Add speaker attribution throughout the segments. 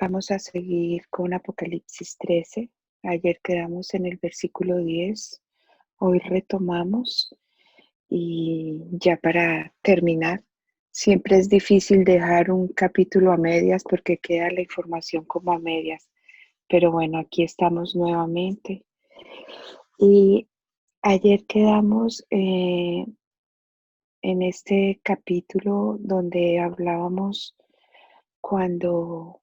Speaker 1: Vamos a seguir con Apocalipsis 13. Ayer quedamos en el versículo 10. Hoy retomamos y ya para terminar, siempre es difícil dejar un capítulo a medias porque queda la información como a medias. Pero bueno, aquí estamos nuevamente. Y ayer quedamos en este capítulo donde hablábamos cuando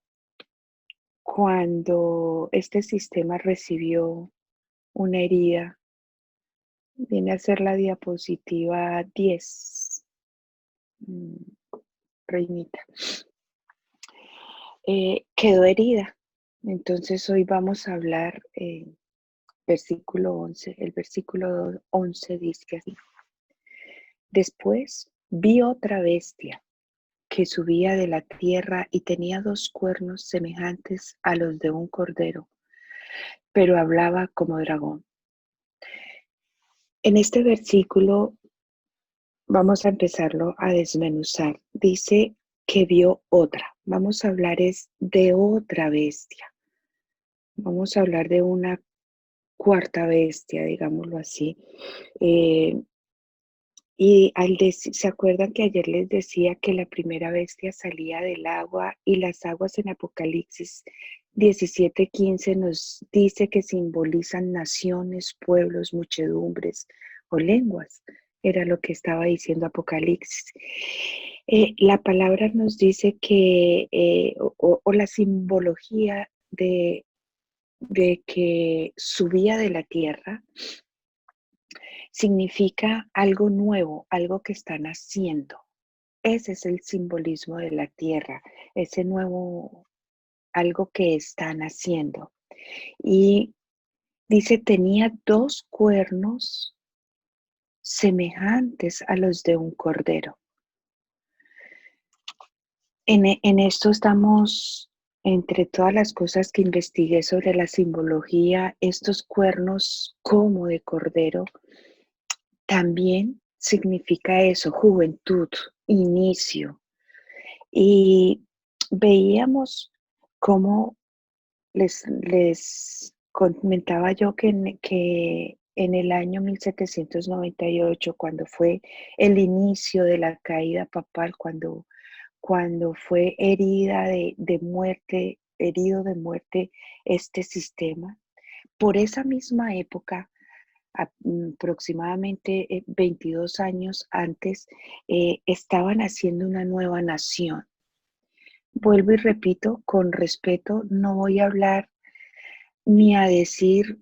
Speaker 1: este sistema recibió una herida. Viene a ser la diapositiva 10, Reinita. Quedó herida. Entonces hoy vamos a hablar versículo 11. El versículo 11 dice así. Después vi otra bestia que subía de la tierra y tenía 2 cuernos semejantes a los de un cordero, pero hablaba como dragón. En este versículo vamos a empezarlo a desmenuzar. Dice que vio otra. Vamos a hablar de otra bestia. Vamos a hablar de una cuarta bestia, digámoslo así. Y ¿se acuerdan que ayer les decía que la primera bestia salía del agua y las aguas en Apocalipsis 17:15 nos dice que simbolizan naciones, pueblos, muchedumbres o lenguas? Era lo que estaba diciendo Apocalipsis. La palabra nos dice que, o la simbología de que subía de la tierra, significa algo nuevo, algo que están haciendo. Ese es el simbolismo de la tierra, ese nuevo, algo que están haciendo. Y dice, tenía 2 cuernos semejantes a los de un cordero. En esto estamos, entre todas las cosas que investigué sobre la simbología, estos cuernos como de cordero, también significa eso, juventud, inicio. Y veíamos cómo les comentaba yo que en el año 1798, cuando fue el inicio de la caída papal, cuando fue herido de muerte este sistema, por esa misma época, aproximadamente 22 años antes, estaban haciendo una nueva nación. Vuelvo y repito, con respeto, no voy a hablar ni a decir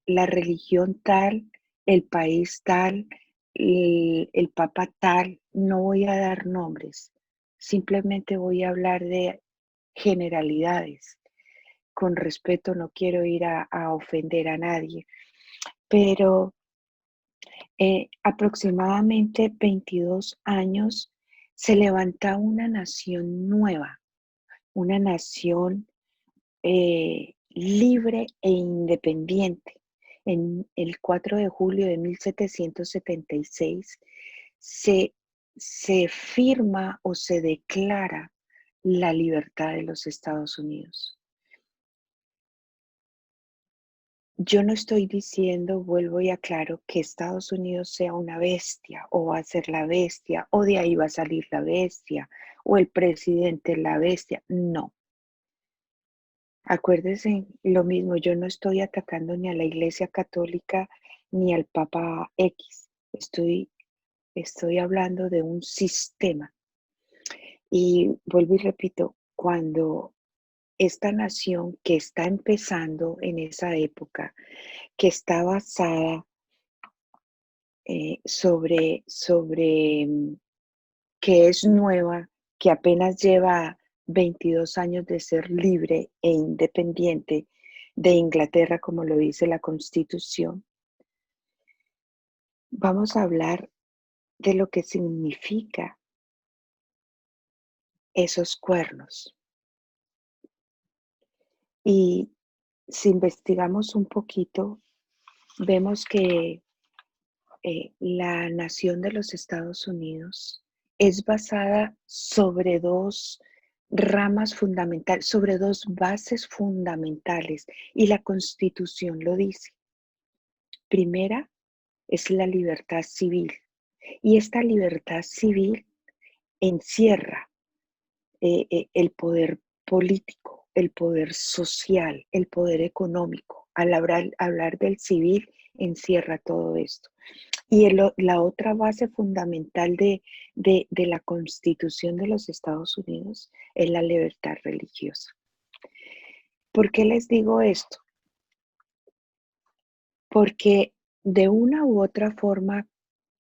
Speaker 1: la religión tal, el país tal, el papa tal, no voy a dar nombres, simplemente voy a hablar de generalidades. Con respeto, no quiero ir a ofender a nadie, pero aproximadamente 22 años se levanta una nación nueva, una nación libre e independiente. En el 4 de julio de 1776 se, se firma o se declara la libertad de los Estados Unidos. Yo no estoy diciendo, vuelvo y aclaro, que Estados Unidos sea una bestia o va a ser la bestia o de ahí va a salir la bestia o el presidente la bestia. No. Acuérdense lo mismo, yo no estoy atacando ni a la Iglesia Católica ni al Papa X. Estoy hablando de un sistema. Y vuelvo y repito, cuando esta nación que está empezando en esa época, que está basada que es nueva, que apenas lleva 22 años de ser libre e independiente de Inglaterra, como lo dice la Constitución, vamos a hablar de lo que significa esos cuernos. Y si investigamos un poquito, vemos que la nación de los Estados Unidos es basada sobre ramas fundamentales, sobre dos bases fundamentales, y la Constitución lo dice. Primera es la libertad civil, y esta libertad civil encierra el poder político, el poder social, el poder económico. Al hablar del civil, encierra todo esto. Y la otra base fundamental de la Constitución de los Estados Unidos es la libertad religiosa. ¿Por qué les digo esto? Porque de una u otra forma,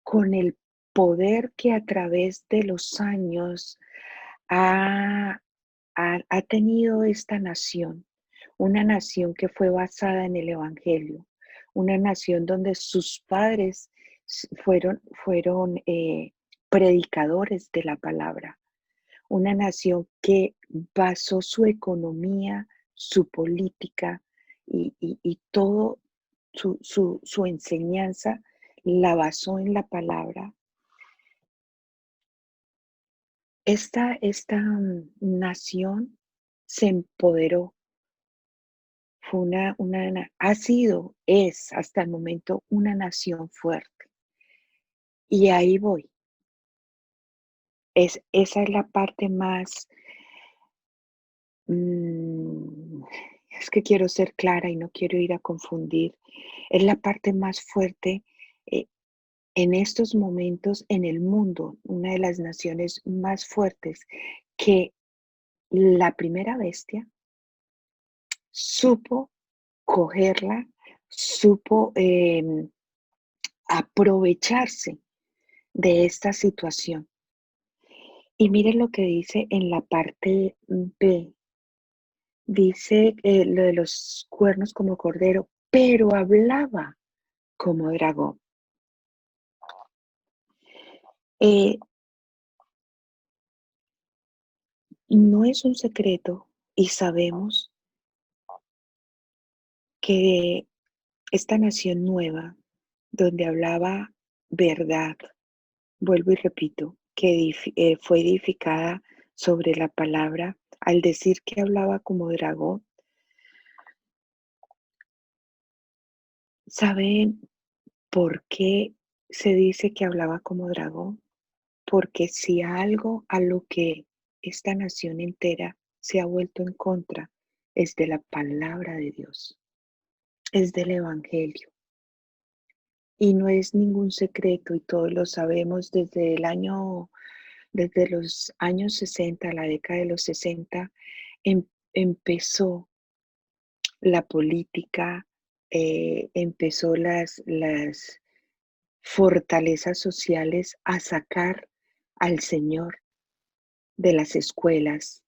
Speaker 1: con el poder que a través de los años ha, ha tenido esta nación, una nación que fue basada en el Evangelio, una nación donde sus padres fueron predicadores de la palabra, una nación que basó su economía, su política y todo su enseñanza la basó en la palabra. Esta nación se empoderó, ha sido, es hasta el momento una nación fuerte. Y ahí voy. Esa es la parte más, mm, es que quiero ser clara y no quiero ir a confundir. Es la parte más fuerte eh, en estos momentos en el mundo, una de las naciones más fuertes que la primera bestia supo cogerla, supo aprovecharse de esta situación. Y miren lo que dice en la parte B. Dice lo de los cuernos como cordero, pero hablaba como dragón. Eh, no es un secreto y sabemos que esta nación nueva, donde hablaba verdad, vuelvo y repito, que fue edificada sobre la palabra, al decir que hablaba como dragón, ¿saben por qué se dice que hablaba como dragón? Porque si algo a lo que esta nación entera se ha vuelto en contra es de la palabra de Dios, es del Evangelio. Y no es ningún secreto y todos lo sabemos desde los años 60, la década de los 60, empezó la política, empezó las fortalezas sociales a sacar al Señor de las escuelas.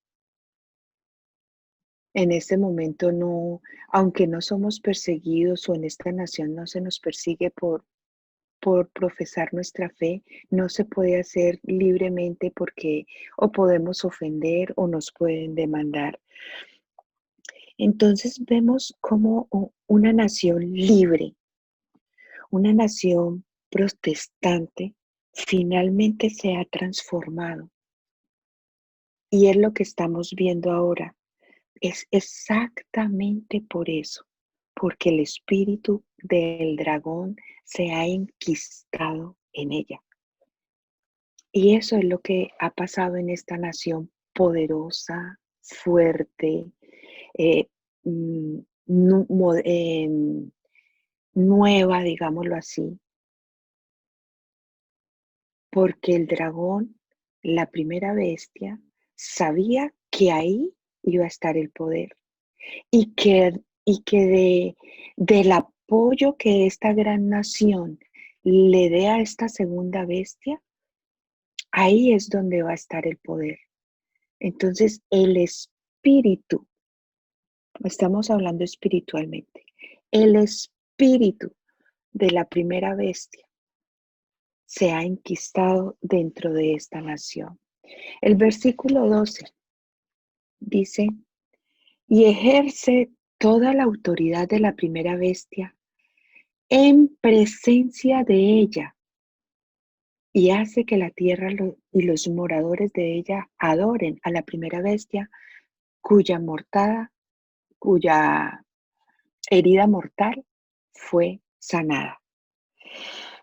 Speaker 1: En este momento no, aunque no somos perseguidos o en esta nación no se nos persigue por profesar nuestra fe, no se puede hacer libremente porque o podemos ofender o nos pueden demandar. Entonces vemos como una nación libre, una nación protestante, finalmente se ha transformado. Y es lo que estamos viendo ahora. Es exactamente por eso, porque el espíritu del dragón se ha enquistado en ella. Y eso es lo que ha pasado en esta nación poderosa, fuerte, eh, mm, nueva, digámoslo así, porque el dragón, la primera bestia, sabía que ahí iba a estar el poder y que del apoyo que esta gran nación le dé a esta segunda bestia, ahí es donde va a estar el poder. Entonces, el espíritu, estamos hablando espiritualmente, el espíritu de la primera bestia se ha enquistado dentro de esta nación. El versículo 12 dice, y ejerce toda la autoridad de la primera bestia en presencia de ella y hace que la tierra y los moradores de ella adoren a la primera bestia cuya mortada, cuya herida mortal fue sanada.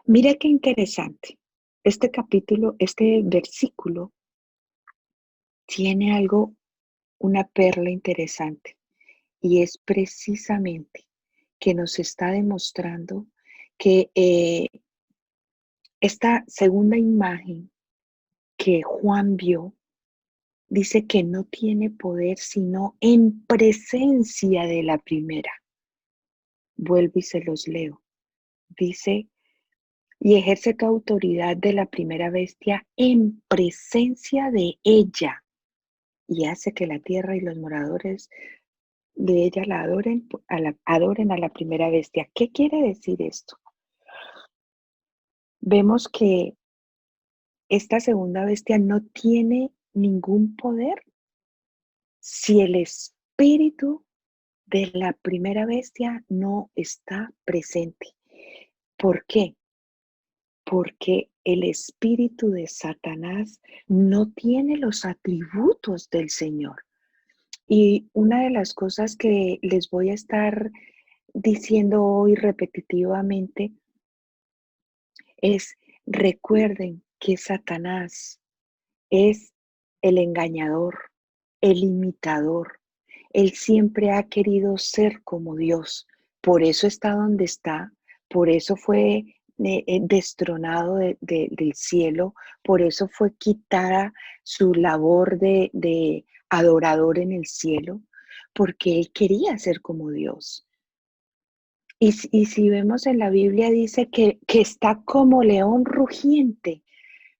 Speaker 1: Mira qué interesante. Este capítulo, este versículo tiene algo, una perla interesante, y es precisamente que nos está demostrando que esta segunda imagen que Juan vio dice que no tiene poder sino en presencia de la primera. Vuelvo y se los leo. Dice, y ejerce tu autoridad de la primera bestia en presencia de ella, y hace que la tierra y los moradores de ella la adoren, adoren a la primera bestia. ¿Qué quiere decir esto? Vemos que esta segunda bestia no tiene ningún poder si el espíritu de la primera bestia no está presente. ¿Por qué? Porque el espíritu de Satanás no tiene los atributos del Señor. Y una de las cosas que les voy a estar diciendo hoy repetitivamente es: recuerden que Satanás es el engañador, el imitador. Él siempre ha querido ser como Dios. Por eso está donde está, por eso fue destronado del cielo, por eso fue quitada su labor de adorador en el cielo, porque él quería ser como Dios. Y si vemos en la Biblia, dice que está como león rugiente,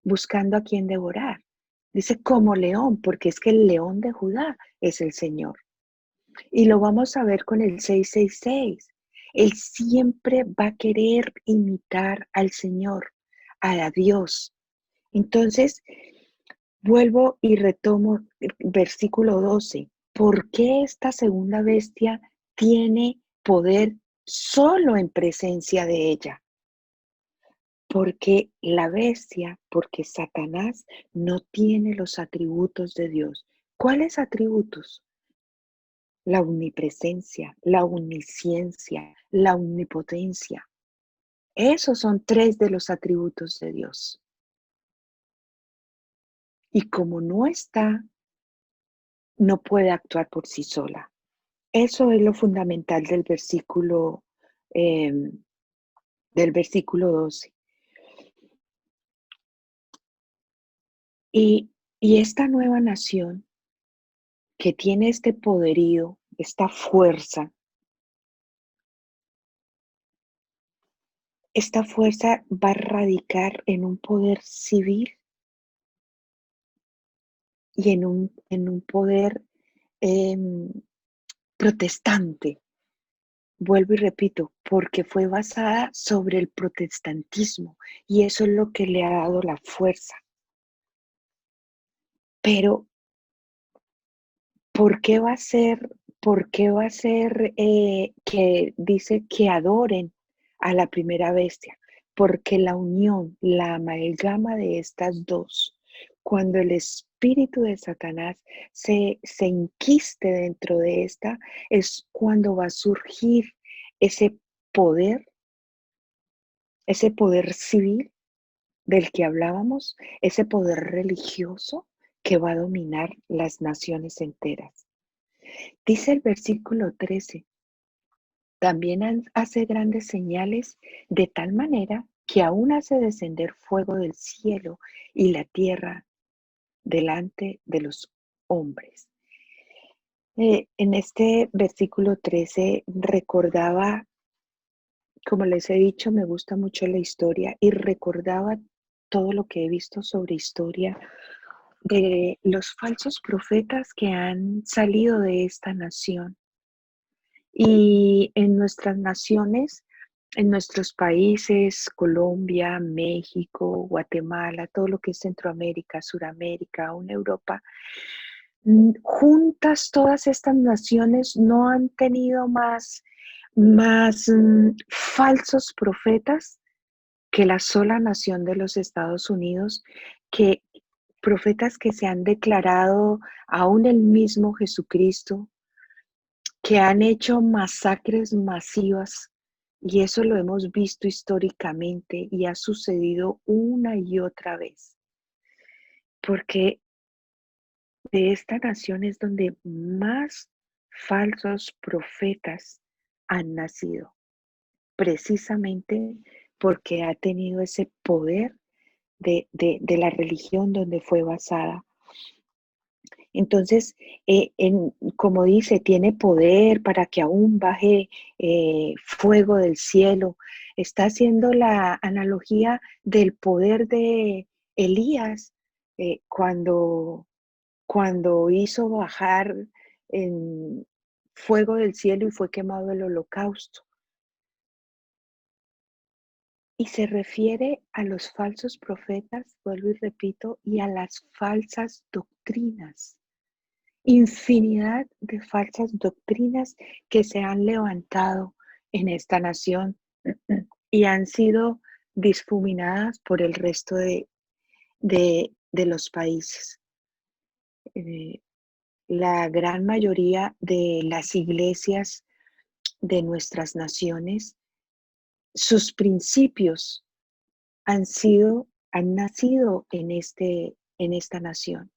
Speaker 1: buscando a quien devorar. Dice como león, porque es que el león de Judá es el Señor. Y lo vamos a ver con el 666. Él siempre va a querer imitar al Señor, a Dios. Entonces, vuelvo y retomo el versículo 12. ¿Por qué esta segunda bestia tiene poder solo en presencia de ella? Porque la bestia, porque Satanás no tiene los atributos de Dios. ¿Cuáles atributos? La omnipresencia, la omnisciencia, la omnipotencia. Esos son tres de los atributos de Dios. Y como no está, no puede actuar por sí sola. Eso es lo fundamental eh, del versículo 12. Y esta nueva nación que tiene este poderío, esta fuerza va a radicar en un poder civil y en un poder eh, protestante. Vuelvo y repito, porque fue basada sobre el protestantismo y eso es lo que le ha dado la fuerza. Pero, ¿por qué va a ser, que dice que adoren a la primera bestia? Porque la unión, la amalgama de estas dos, cuando el espíritu de Satanás se enquiste dentro de esta, es cuando va a surgir ese poder, ese poder civil del que hablábamos, ese poder religioso que va a dominar las naciones enteras. Dice el versículo 13, también hace grandes señales de tal manera que aún hace descender fuego del cielo y la tierra delante de los hombres. En este versículo 13 recordaba, como les he dicho, me gusta mucho la historia y recordaba todo lo que he visto sobre historia de los falsos profetas que han salido de esta nación. Y en nuestras naciones, en nuestros países, Colombia, México, Guatemala, todo lo que es Centroamérica, Suramérica, aún Europa, juntas todas estas naciones no han tenido más falsos profetas que la sola nación de los Estados Unidos, que profetas que se han declarado, aún el mismo Jesucristo, que han hecho masacres masivas, y eso lo hemos visto históricamente y ha sucedido una y otra vez, porque de esta nación es donde más falsos profetas han nacido, precisamente porque ha tenido ese poder de la religión donde fue basada. Entonces, como dice, tiene poder para que aún baje fuego del cielo. Está haciendo la analogía del poder de Elías cuando hizo bajar en fuego del cielo y fue quemado el holocausto. Y se refiere a los falsos profetas, vuelvo y repito, y a las falsas doctrinas. Infinidad de falsas doctrinas que se han levantado en esta nación y han sido difuminadas por el resto de los países. Eh, la gran mayoría de las iglesias de nuestras naciones, sus principios han nacido en esta nación.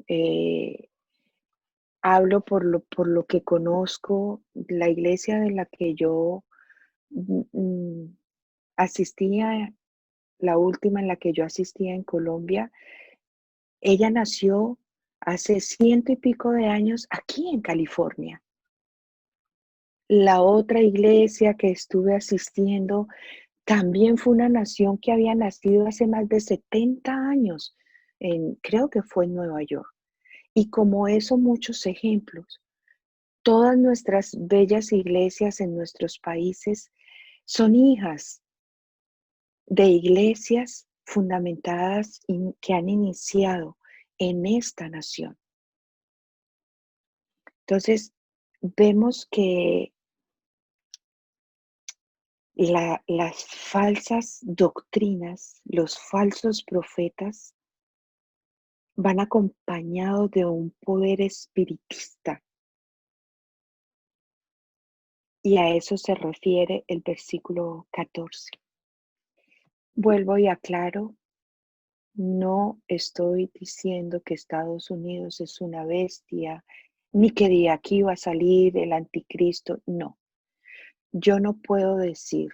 Speaker 1: Eh, Hablo por lo que conozco, la iglesia de la que yo mm, mm, asistía, la última en la que yo asistía en Colombia, ella nació hace ciento y pico de años aquí en California. La otra iglesia que estuve asistiendo también fue una nación que había nacido hace más de 70 años, creo que fue en Nueva York. Y como eso, muchos ejemplos. Todas nuestras bellas iglesias en nuestros países son hijas de iglesias fundamentadas que han iniciado en esta nación. Entonces, vemos que las falsas doctrinas, los falsos profetas, van acompañados de un poder espiritista. Y a eso se refiere el versículo 14. Vuelvo y aclaro, no estoy diciendo que Estados Unidos es una bestia, ni que de aquí va a salir el anticristo. No, yo no puedo decir,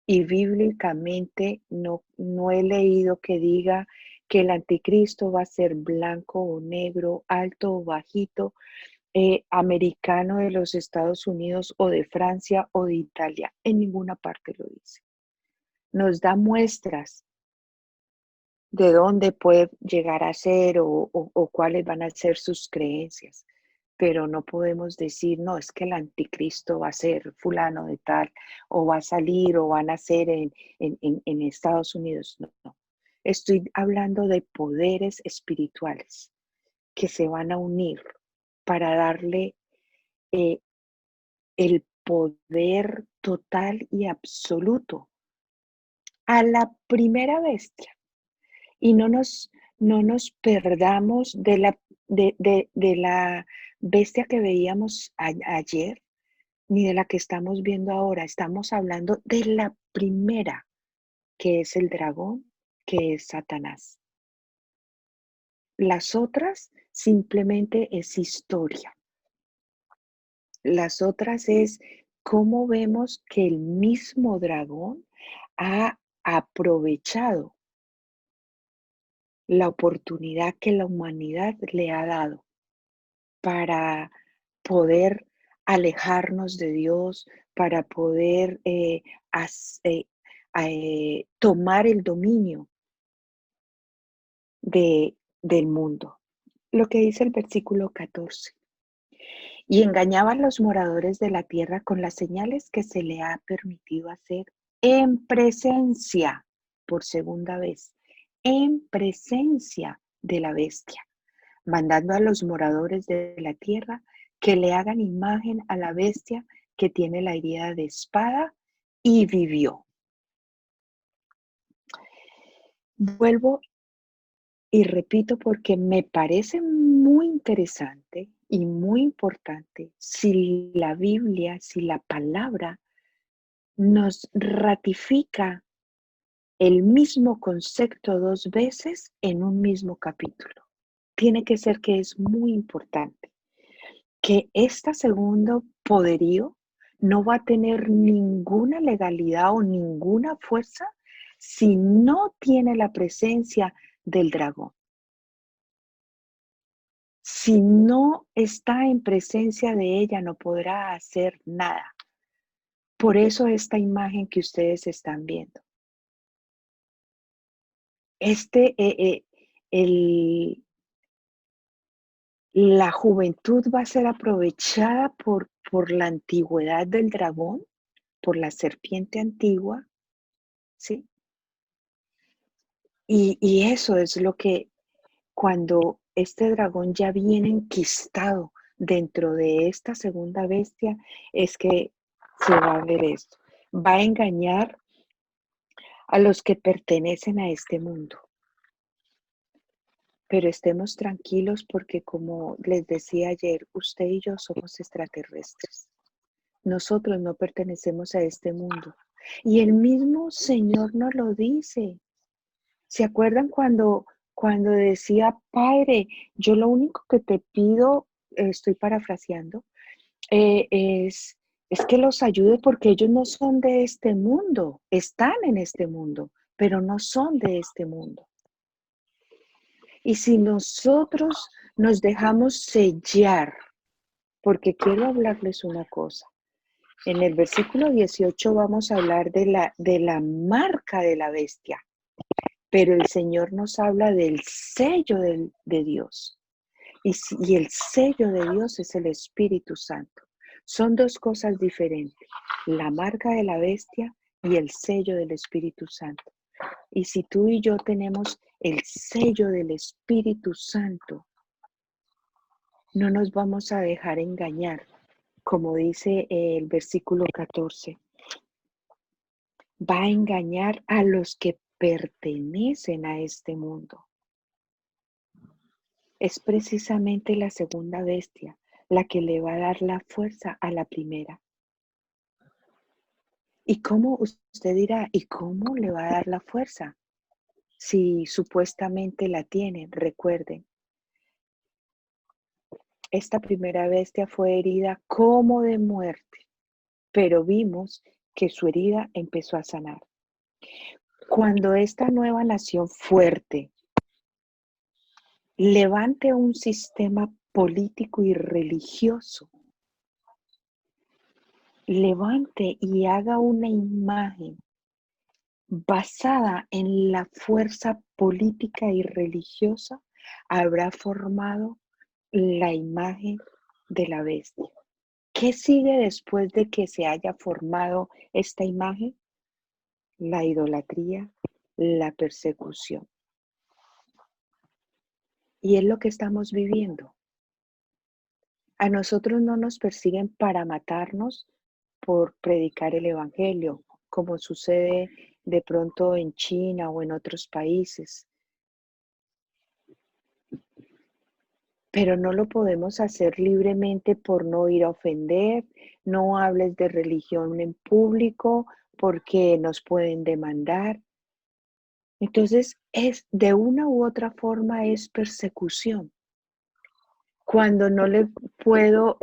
Speaker 1: y bíblicamente no he leído que diga que el anticristo va a ser blanco o negro, alto o bajito, americano de los Estados Unidos o de Francia o de Italia. En ninguna parte lo dice. Nos da muestras de dónde puede llegar a ser o cuáles van a ser sus creencias. Pero no podemos decir, no, es que el anticristo va a ser fulano de tal, o va a salir o van a ser en Estados Unidos. No, no. Estoy hablando de poderes espirituales que se van a unir para darle eh, el poder total y absoluto a la primera bestia. Y no nos perdamos de la bestia que veíamos ayer, ni de la que estamos viendo ahora. Estamos hablando de la primera, que es el dragón, que es Satanás. Las otras simplemente es historia. Las otras es cómo vemos que el mismo dragón ha aprovechado la oportunidad que la humanidad le ha dado para poder alejarnos de Dios, para poder tomar el dominio del mundo. Lo que dice el versículo 14. Y engañaba a los moradores de la tierra con las señales que se le ha permitido hacer en presencia, por segunda vez, en presencia de la bestia, mandando a los moradores de la tierra que le hagan imagen a la bestia que tiene la herida de espada y vivió. Vuelvo y repito porque me parece muy interesante y muy importante si la Biblia, si la palabra nos ratifica el mismo concepto 2 veces en un mismo capítulo. Tiene que ser que es muy importante, que este segundo poderío no va a tener ninguna legalidad o ninguna fuerza si no tiene la presencia del dragón. Si no está en presencia de ella, no podrá hacer nada. Por eso esta imagen que ustedes están viendo. Este, el, la juventud va a ser aprovechada por la antigüedad del dragón, por la serpiente antigua, ¿sí? Y eso es lo que cuando este dragón ya viene enquistado dentro de esta segunda bestia, es que se va a ver esto. Va a engañar a los que pertenecen a este mundo. Pero estemos tranquilos porque como les decía ayer, usted y yo somos extraterrestres. Nosotros no pertenecemos a este mundo. Y el mismo Señor nos lo dice. ¿Se acuerdan cuando decía, Padre, yo lo único que te pido, estoy parafraseando, eh, es, es que los ayude porque ellos no son de este mundo, están en este mundo, pero no son de este mundo. Y si nosotros nos dejamos sellar, porque quiero hablarles una cosa, en el versículo 18 vamos a hablar de la marca de la bestia, pero el Señor nos habla del sello de Dios. Y el sello de Dios es el Espíritu Santo. Son dos cosas diferentes, la marca de la bestia y el sello del Espíritu Santo. Y si tú y yo tenemos el sello del Espíritu Santo, no nos vamos a dejar engañar, como dice el versículo 14. Va a engañar a los que pertenecen a este mundo. Es precisamente la segunda bestia la que le va a dar la fuerza a la primera. ¿Y cómo usted dirá? ¿Y cómo le va a dar la fuerza? Si supuestamente la tiene, recuerden, esta primera bestia fue herida como de muerte, pero vimos que su herida empezó a sanar. Cuando esta nueva nación fuerte levante un sistema político y religioso, levante y haga una imagen basada en la fuerza política y religiosa, habrá formado la imagen de la bestia. ¿Qué sigue después de que se haya formado esta imagen? La idolatría, la persecución. Y es lo que estamos viviendo. A nosotros no nos persiguen para matarnos por predicar el evangelio, como sucede de pronto en China o en otros países. Pero no lo podemos hacer libremente por no ir a ofender, no hables de religión en público porque nos pueden demandar. Entonces, es de una u otra forma es persecución. Cuando no le puedo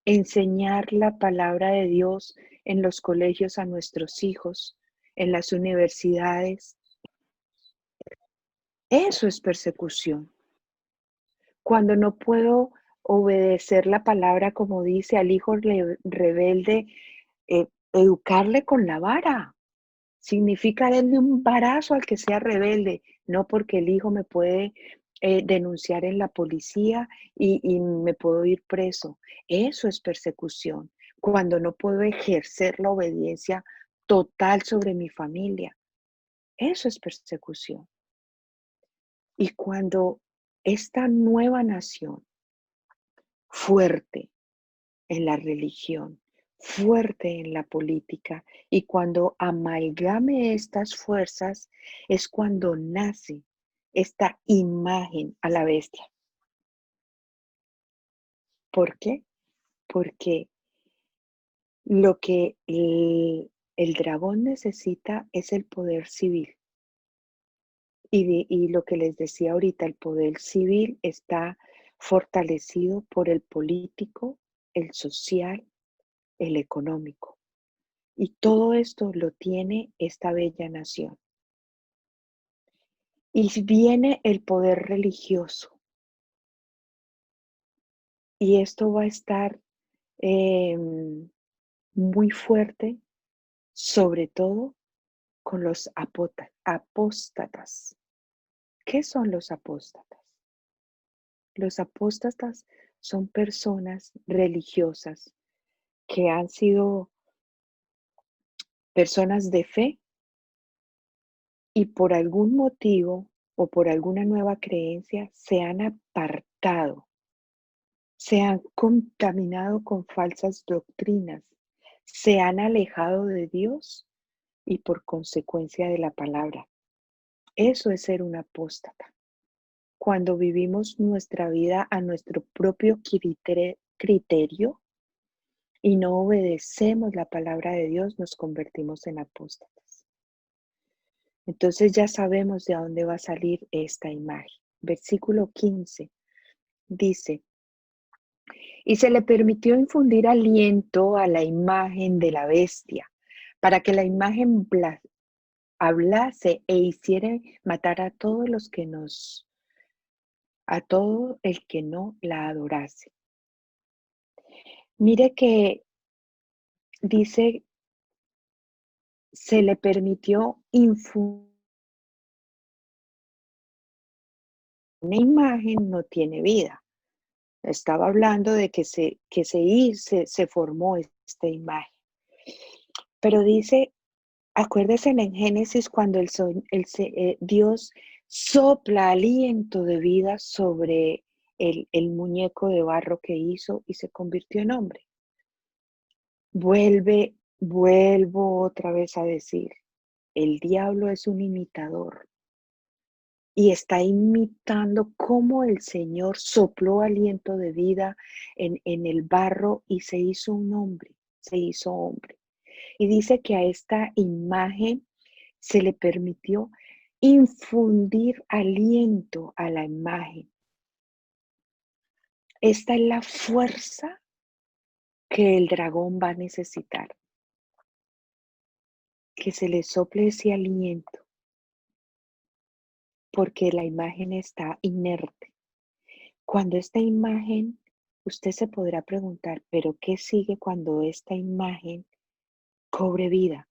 Speaker 1: enseñar la palabra de Dios en los colegios a nuestros hijos, en las universidades, eso es persecución. Cuando no puedo obedecer la palabra como dice al hijo rebelde, educarle con la vara. Significa darle un varazo al que sea rebelde, no porque el hijo me puede denunciar en la policía y me puedo ir preso. Eso es persecución. Cuando no puedo ejercer la obediencia total sobre mi familia, eso es persecución. Y cuando esta nueva nación fuerte en la religión, fuerte en la política y cuando amalgame estas fuerzas es cuando nace esta imagen a la bestia. ¿Por qué? Porque lo que el dragón necesita es el poder civil. Y lo que les decía ahorita, el poder civil está fortalecido por el político, el social, el económico. Y todo esto lo tiene esta bella nación. Y viene el poder religioso. Y esto va a estar muy fuerte, sobre todo con los apóstatas. ¿Qué son los apóstatas? Los apóstatas son personas religiosas que han sido personas de fe y por algún motivo o por alguna nueva creencia se han apartado, se han contaminado con falsas doctrinas, se han alejado de Dios y por consecuencia de la palabra. Eso es ser un apóstata. Cuando vivimos nuestra vida a nuestro propio criterio y no obedecemos la palabra de Dios, nos convertimos en apóstatas. Entonces ya sabemos de dónde va a salir esta imagen. Versículo 15 dice, y se le permitió infundir aliento a la imagen de la bestia, para que la imagen hablase e hiciera matar a todos los que a todo el que no la adorase. Mire que dice, se le permitió infundir. Una imagen no tiene vida. Estaba hablando de que se formó esta imagen. Pero dice, acuérdese en Génesis cuando Dios sopla aliento de vida sobre el muñeco de barro que hizo y se convirtió en hombre. Vuelvo otra vez a decir, el diablo es un imitador y está imitando cómo el Señor sopló aliento de vida en el barro y se hizo un hombre, se hizo hombre. Y dice que a esta imagen se le permitió infundir aliento a la imagen. Esta es la fuerza que el dragón va a necesitar, que se le sople ese aliento, porque la imagen está inerte. Cuando esta imagen, usted se podrá preguntar, ¿pero qué sigue cuando esta imagen cobre vida?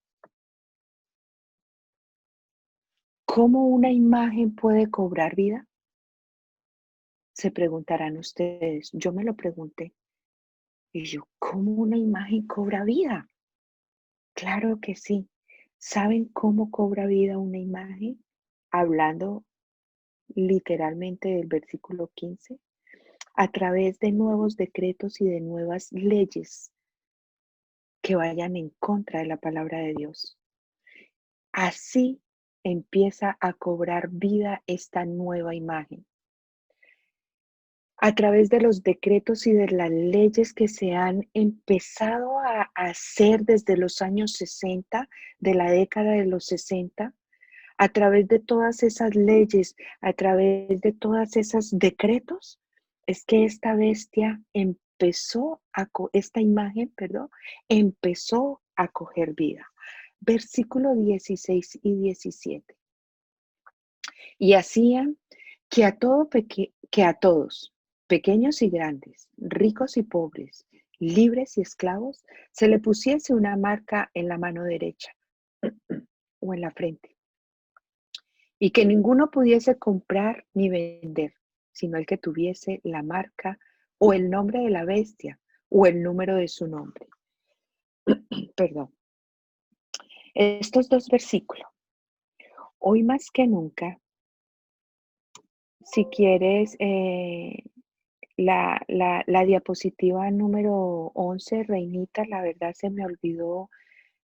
Speaker 1: ¿Cómo una imagen puede cobrar vida? Se preguntarán ustedes. Yo me lo pregunté. Y yo, ¿cómo una imagen cobra vida? Claro que sí. ¿Saben cómo cobra vida una imagen? Hablando literalmente del versículo 15. A través de nuevos decretos y de nuevas leyes que vayan en contra de la palabra de Dios. Así empieza a cobrar vida esta nueva imagen. A través de los decretos y de las leyes que se han empezado a hacer desde los años 60, de la década de los 60, a través de todas esas leyes, a través de todos esos decretos, es que esta bestia esta imagen, perdón, empezó a coger vida. Versículo 16 y 17. Y hacían que a todos, pequeños y grandes, ricos y pobres, libres y esclavos, se le pusiese una marca en la mano derecha o en la frente, y que ninguno pudiese comprar ni vender, sino el que tuviese la marca o el nombre de la bestia o el número de su nombre. Perdón. Estos dos versículos, hoy más que nunca, si quieres la diapositiva número 11, Reinita, la verdad se me olvidó,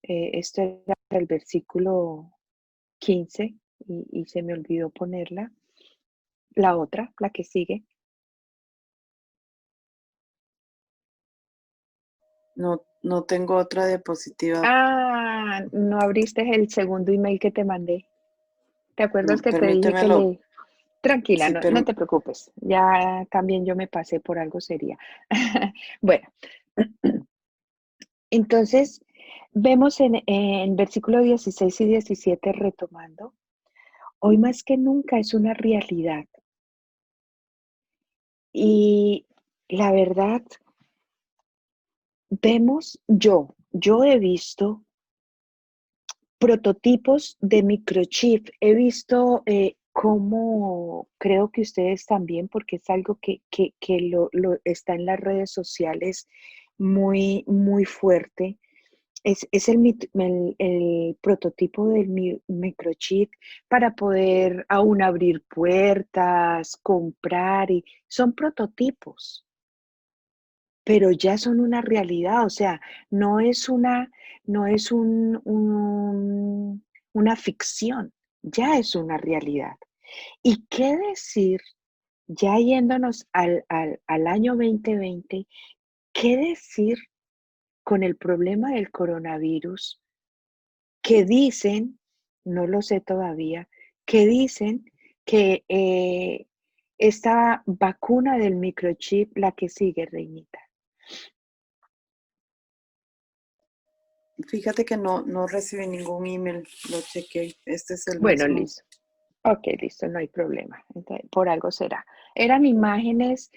Speaker 1: esto era el versículo 15 y se me olvidó ponerla. La otra, la que sigue.
Speaker 2: No, no tengo otra diapositiva.
Speaker 1: Ah, no abriste el segundo email que te mandé. ¿Te acuerdas que te dije que
Speaker 2: Permítemelo.
Speaker 1: le... Tranquila,
Speaker 2: Sí,
Speaker 1: no te preocupes. Ya también yo me pasé por algo sería. Bueno, entonces vemos en versículo 16 y 17 retomando, hoy más que nunca es una realidad. Y la verdad, yo he visto prototipos de microchip. He visto cómo, creo que ustedes también, porque es algo que está en las redes sociales muy, muy fuerte. Es el prototipo del microchip para poder aún abrir puertas, comprar, y son prototipos, pero ya son una realidad, o sea, no es una, no es una ficción, ya es una realidad. ¿Y qué decir, ya yéndonos al año 2020, qué decir con el problema del coronavirus que dicen, no lo sé todavía, que dicen que esta vacuna del microchip, la que sigue, Reinita?
Speaker 2: fíjate que no recibí ningún email, lo chequé. Este es el
Speaker 1: Bueno,
Speaker 2: mismo.
Speaker 1: listo. Ok, listo, no hay problema. Entonces, por algo será. Eran imágenes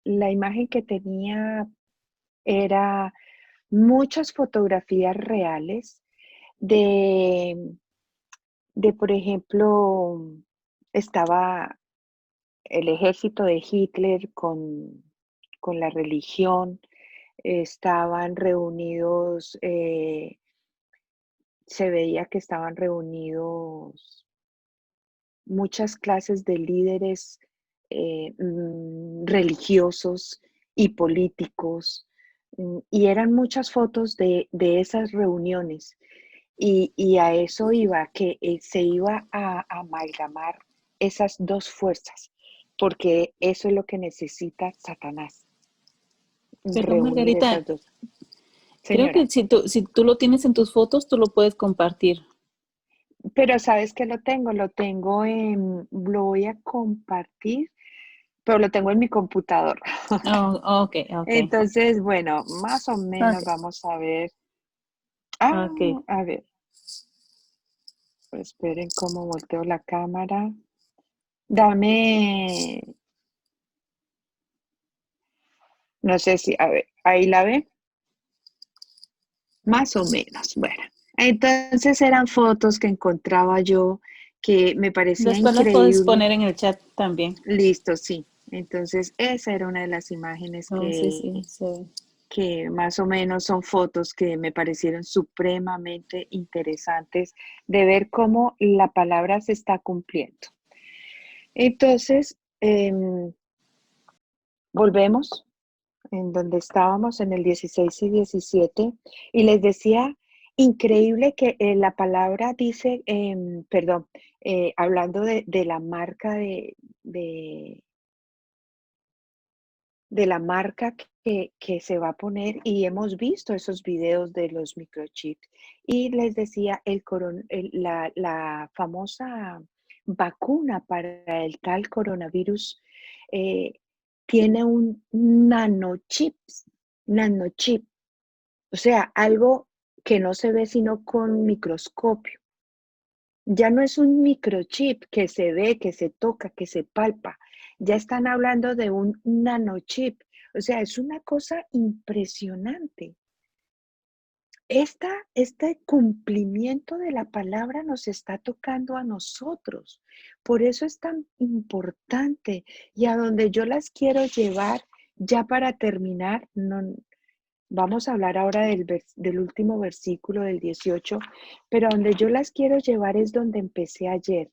Speaker 1: la imagen que tenía era muchas fotografías reales de, por ejemplo, estaba el ejército de Hitler con la religión, estaban reunidos, se veía que estaban reunidos muchas clases de líderes religiosos y políticos, y eran muchas fotos de esas reuniones. Y a eso iba, que se iba a amalgamar esas dos fuerzas, porque eso es lo que necesita Satanás,
Speaker 3: Perdón,
Speaker 1: reunir
Speaker 3: Margarita,
Speaker 1: esas dos.
Speaker 3: creo
Speaker 1: Señora,
Speaker 3: que si tú lo tienes en tus fotos, tú lo puedes compartir.
Speaker 1: pero sabes que lo voy a compartir, pero lo tengo en mi computador.
Speaker 3: Oh, ok, ok,
Speaker 1: Entonces, bueno, más o menos
Speaker 3: ok,
Speaker 1: vamos a ver. Ah,
Speaker 3: ok.
Speaker 1: a ver, esperen cómo volteo la cámara. Dame, no sé si, a ver, ahí la ve, más o menos. Bueno, entonces eran fotos que encontraba yo que me parecía
Speaker 3: Después las puedes
Speaker 1: increíble.
Speaker 3: poner en el chat también.
Speaker 1: Listo, sí. Entonces, esa era una de las imágenes
Speaker 3: Oh, sí, sí, sí.
Speaker 1: que más o menos son fotos que me parecieron supremamente interesantes de ver cómo la palabra se está cumpliendo. Entonces, volvemos en donde estábamos en el 16 y 17 y les decía, increíble que la palabra dice, perdón, hablando de la marca de la marca que se va a poner, y hemos visto esos videos de los microchips. Y les decía, la famosa vacuna para el tal coronavirus eh, tiene un nanochip, o sea, algo que no se ve sino con microscopio. Ya no es un microchip que se ve, que se toca, que se palpa. Ya están hablando de un nanochip. O sea, es una cosa impresionante. Este cumplimiento de la palabra nos está tocando a nosotros. Por eso es tan importante. Y a donde yo las quiero llevar, ya para terminar, no, vamos a hablar ahora del último versículo del 18, pero donde yo las quiero llevar es donde empecé ayer.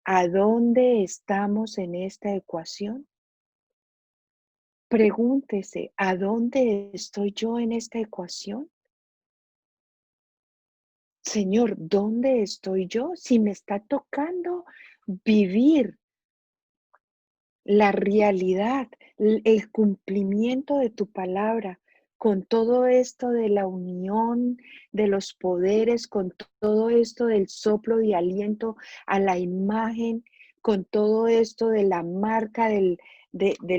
Speaker 1: ¿A dónde estamos en esta ecuación? Pregúntese, ¿a dónde estoy yo en esta ecuación? Señor, ¿dónde estoy yo? Si me está tocando vivir la realidad, el cumplimiento de tu palabra, con todo esto de la unión de los poderes, con todo esto del soplo de aliento a la imagen, con todo esto de la marca del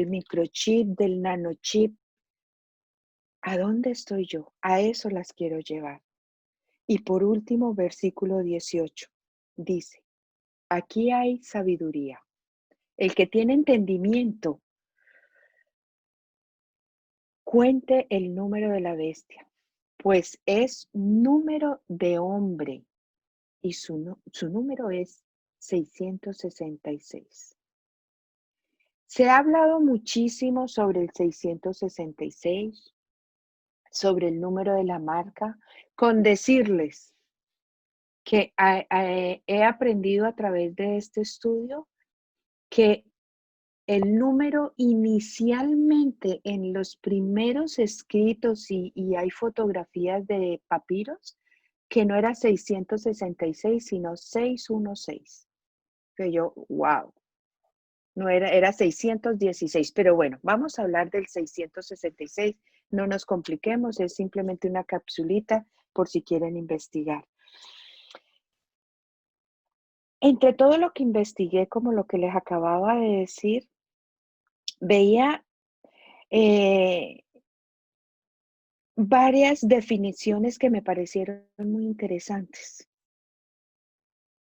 Speaker 1: microchip, del nanochip. ¿A dónde estoy yo? A eso las quiero llevar. Y por último, versículo 18, dice, aquí hay sabiduría. El que tiene entendimiento, cuente el número de la bestia, pues es número de hombre y su número es 666. Se ha hablado muchísimo sobre el 666, sobre el número de la marca, con decirles que he aprendido a través de este estudio que el número inicialmente en los primeros escritos y hay fotografías de papiros que no era 666 sino 616. Que yo, wow, no era 616, pero bueno, vamos a hablar del 666. No nos compliquemos, es simplemente una capsulita por si quieren investigar. Entre todo lo que investigué, como lo que les acababa de decir, veía varias definiciones que me parecieron muy interesantes,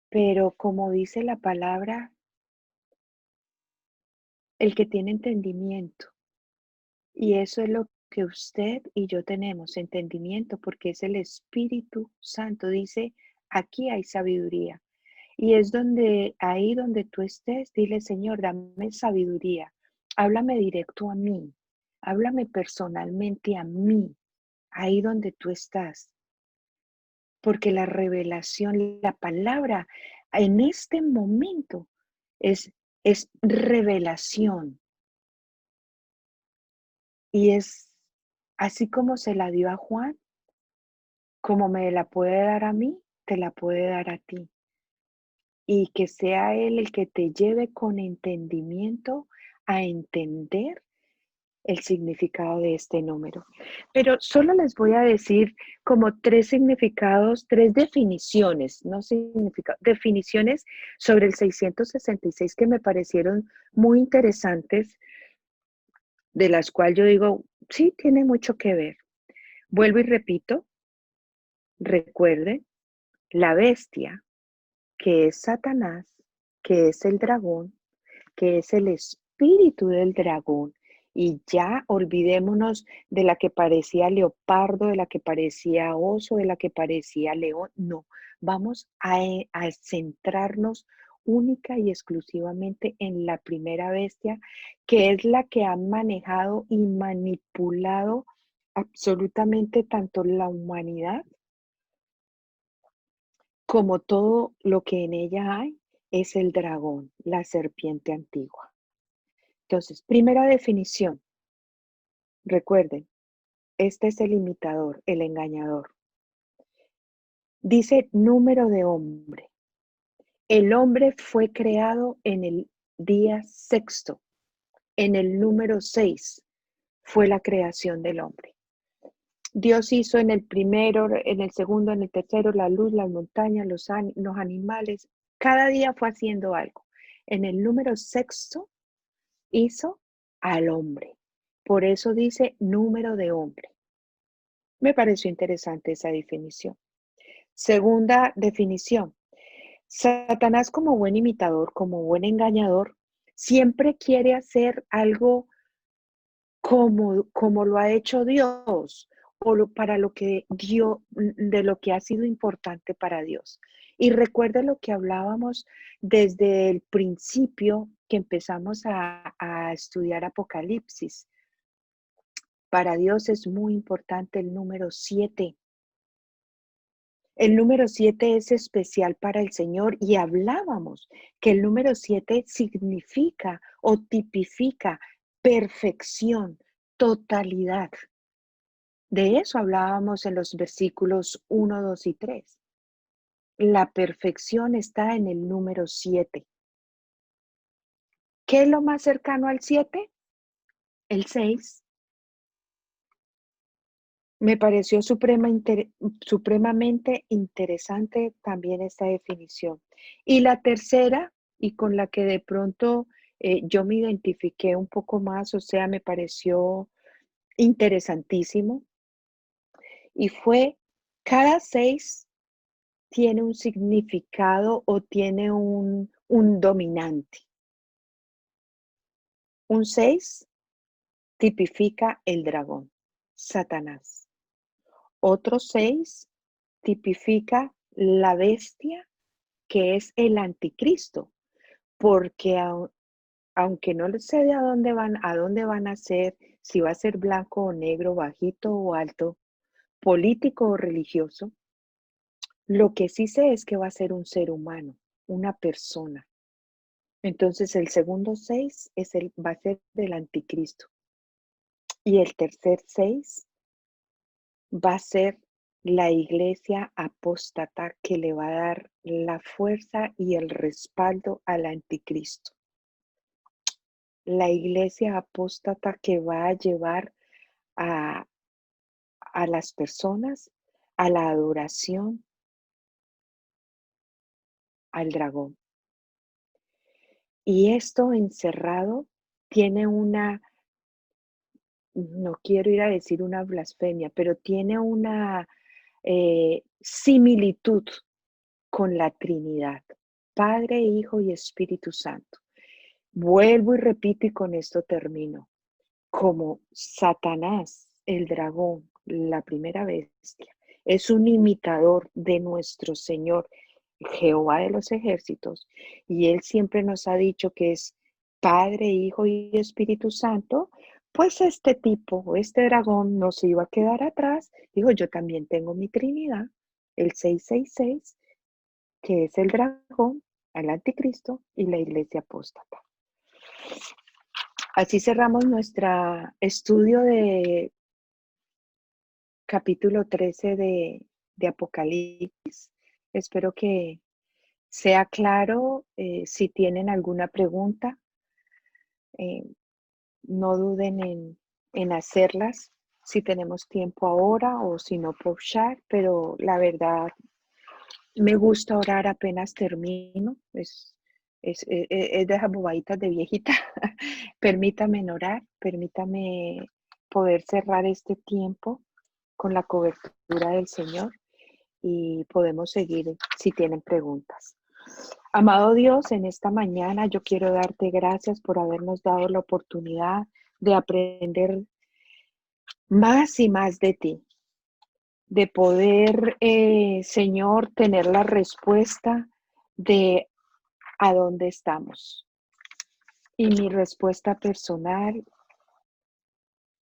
Speaker 1: pero como dice la palabra, el que tiene entendimiento, y eso es lo que usted y yo tenemos, entendimiento, porque es el Espíritu Santo, dice, aquí hay sabiduría. Y es ahí donde tú estés, dile, Señor, dame sabiduría, háblame directo a mí, háblame personalmente a mí, ahí donde tú estás. Porque la revelación, la palabra en este momento es, es revelación y es así como se la dio a Juan, como me la puede dar a mí, te la puede dar a ti. Y que sea Él el que te lleve con entendimiento a entender el significado de este número. Pero solo les voy a decir como tres significados, tres definiciones, no significados, definiciones sobre el 666 que me parecieron muy interesantes, de las cuales yo digo, sí, tiene mucho que ver. Vuelvo y repito, recuerden, la bestia, que es Satanás, que es el dragón, que es el espíritu del dragón, y ya olvidémonos de la que parecía leopardo, de la que parecía oso, de la que parecía león. No, vamos a centrarnos única y exclusivamente en la primera bestia, que es la que ha manejado y manipulado absolutamente tanto la humanidad como todo lo que en ella hay, es el dragón, la serpiente antigua. Entonces, primera definición, recuerden, este es el imitador, el engañador. Dice número de hombre. El hombre fue creado en el día sexto, en el número 6 fue la creación del hombre. Dios hizo en el primero, en el segundo, en el tercero, la luz, las montañas, los animales. Cada día fue haciendo algo. En el número sexto hizo al hombre. Por eso dice número de hombre. Me pareció interesante esa definición. Segunda definición. Satanás como buen imitador, como buen engañador, siempre quiere hacer algo como lo ha hecho Dios o para lo que Dios, de lo que ha sido importante para Dios. Y recuerda lo que hablábamos desde el principio que empezamos a estudiar Apocalipsis. Para Dios es muy importante el número 7. El número 7 es especial para el Señor y hablábamos que el número 7 significa o tipifica perfección, totalidad. De eso hablábamos en los versículos 1, 2 y 3. La perfección está en el número 7. ¿Qué es lo más cercano al 7? El 6. Me pareció supremamente interesante también esta definición. Y la tercera, y con la que de pronto yo me identifiqué un poco más, o sea, me pareció interesantísimo, y fue cada 6 tiene un significado o tiene un dominante. Un 6 tipifica el dragón, Satanás. Otro 6 tipifica la bestia, que es el anticristo, porque aunque no sé de a dónde van a ser, si va a ser blanco o negro, bajito o alto, político o religioso, lo que sí sé es que va a ser un ser humano, una persona. Entonces el segundo 6 va a ser el anticristo. Y el tercer 6 va a ser la iglesia apóstata que le va a dar la fuerza y el respaldo al anticristo. La iglesia apóstata que va a llevar a, a las personas a la adoración al dragón. Y esto encerrado tiene no quiero ir a decir una blasfemia, pero tiene una similitud con la Trinidad, Padre, Hijo y Espíritu Santo. Vuelvo y repito y con esto termino. Como Satanás, el dragón, la primera bestia, es un imitador de nuestro Señor, Jehová de los ejércitos, y Él siempre nos ha dicho que es Padre, Hijo y Espíritu Santo, pues este tipo, este dragón no se iba a quedar atrás. Dijo, yo también tengo mi Trinidad, el 666, que es el dragón, el anticristo y la iglesia apóstata. Así cerramos nuestro estudio de capítulo 13 de Apocalipsis. Espero que sea claro. Si tienen alguna pregunta, eh, no duden en hacerlas. Si tenemos tiempo ahora o si no por chat, pero la verdad me gusta orar apenas termino. Es de esas bobaditas de viejita. Permítame orar, permítame poder cerrar este tiempo con la cobertura del Señor y podemos seguir si tienen preguntas. Amado Dios, en esta mañana yo quiero darte gracias por habernos dado la oportunidad de aprender más y más de ti, de poder, Señor, tener la respuesta de a dónde estamos. Y mi respuesta personal,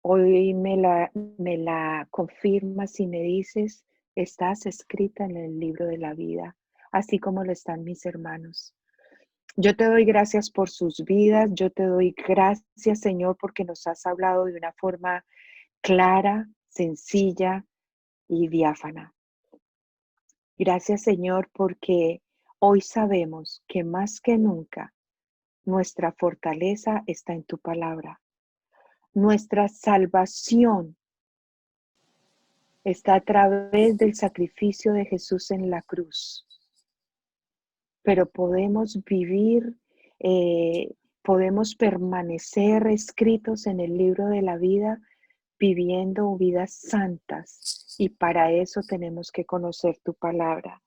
Speaker 1: hoy me la confirmas y me dices, estás escrita en el libro de la vida, así como lo están mis hermanos. Yo te doy gracias por sus vidas, yo te doy gracias, Señor, porque nos has hablado de una forma clara, sencilla y diáfana. Gracias, Señor, porque hoy sabemos que más que nunca nuestra fortaleza está en tu palabra. Nuestra salvación está a través del sacrificio de Jesús en la cruz. Pero podemos vivir, podemos permanecer escritos en el libro de la vida, viviendo vidas santas. Y para eso tenemos que conocer tu palabra.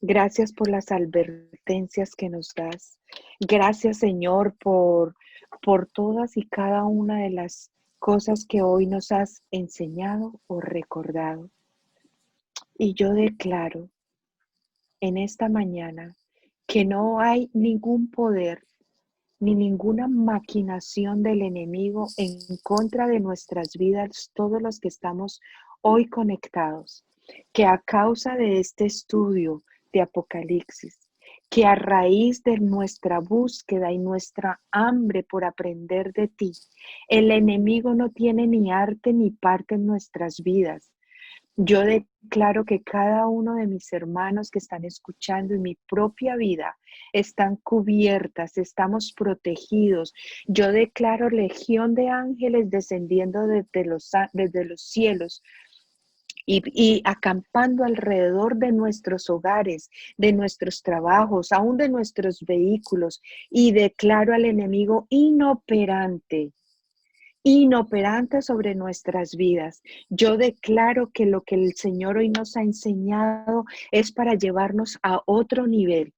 Speaker 1: Gracias por las advertencias que nos das. Gracias, Señor, por todas y cada una de las cosas que hoy nos has enseñado o recordado. Y yo declaro en esta mañana que no hay ningún poder ni ninguna maquinación del enemigo en contra de nuestras vidas, todos los que estamos hoy conectados. que a causa de este estudio de Apocalipsis, que a raíz de nuestra búsqueda y nuestra hambre por aprender de ti, el enemigo no tiene ni arte ni parte en nuestras vidas. Yo declaro que cada uno de mis hermanos que están escuchando en mi propia vida están cubiertas, estamos protegidos. Yo declaro legión de ángeles descendiendo desde los cielos y acampando alrededor de nuestros hogares, de nuestros trabajos, aún de nuestros vehículos. Y declaro al enemigo inoperante sobre nuestras vidas. Yo declaro que lo que el Señor hoy nos ha enseñado es para llevarnos a otro nivel.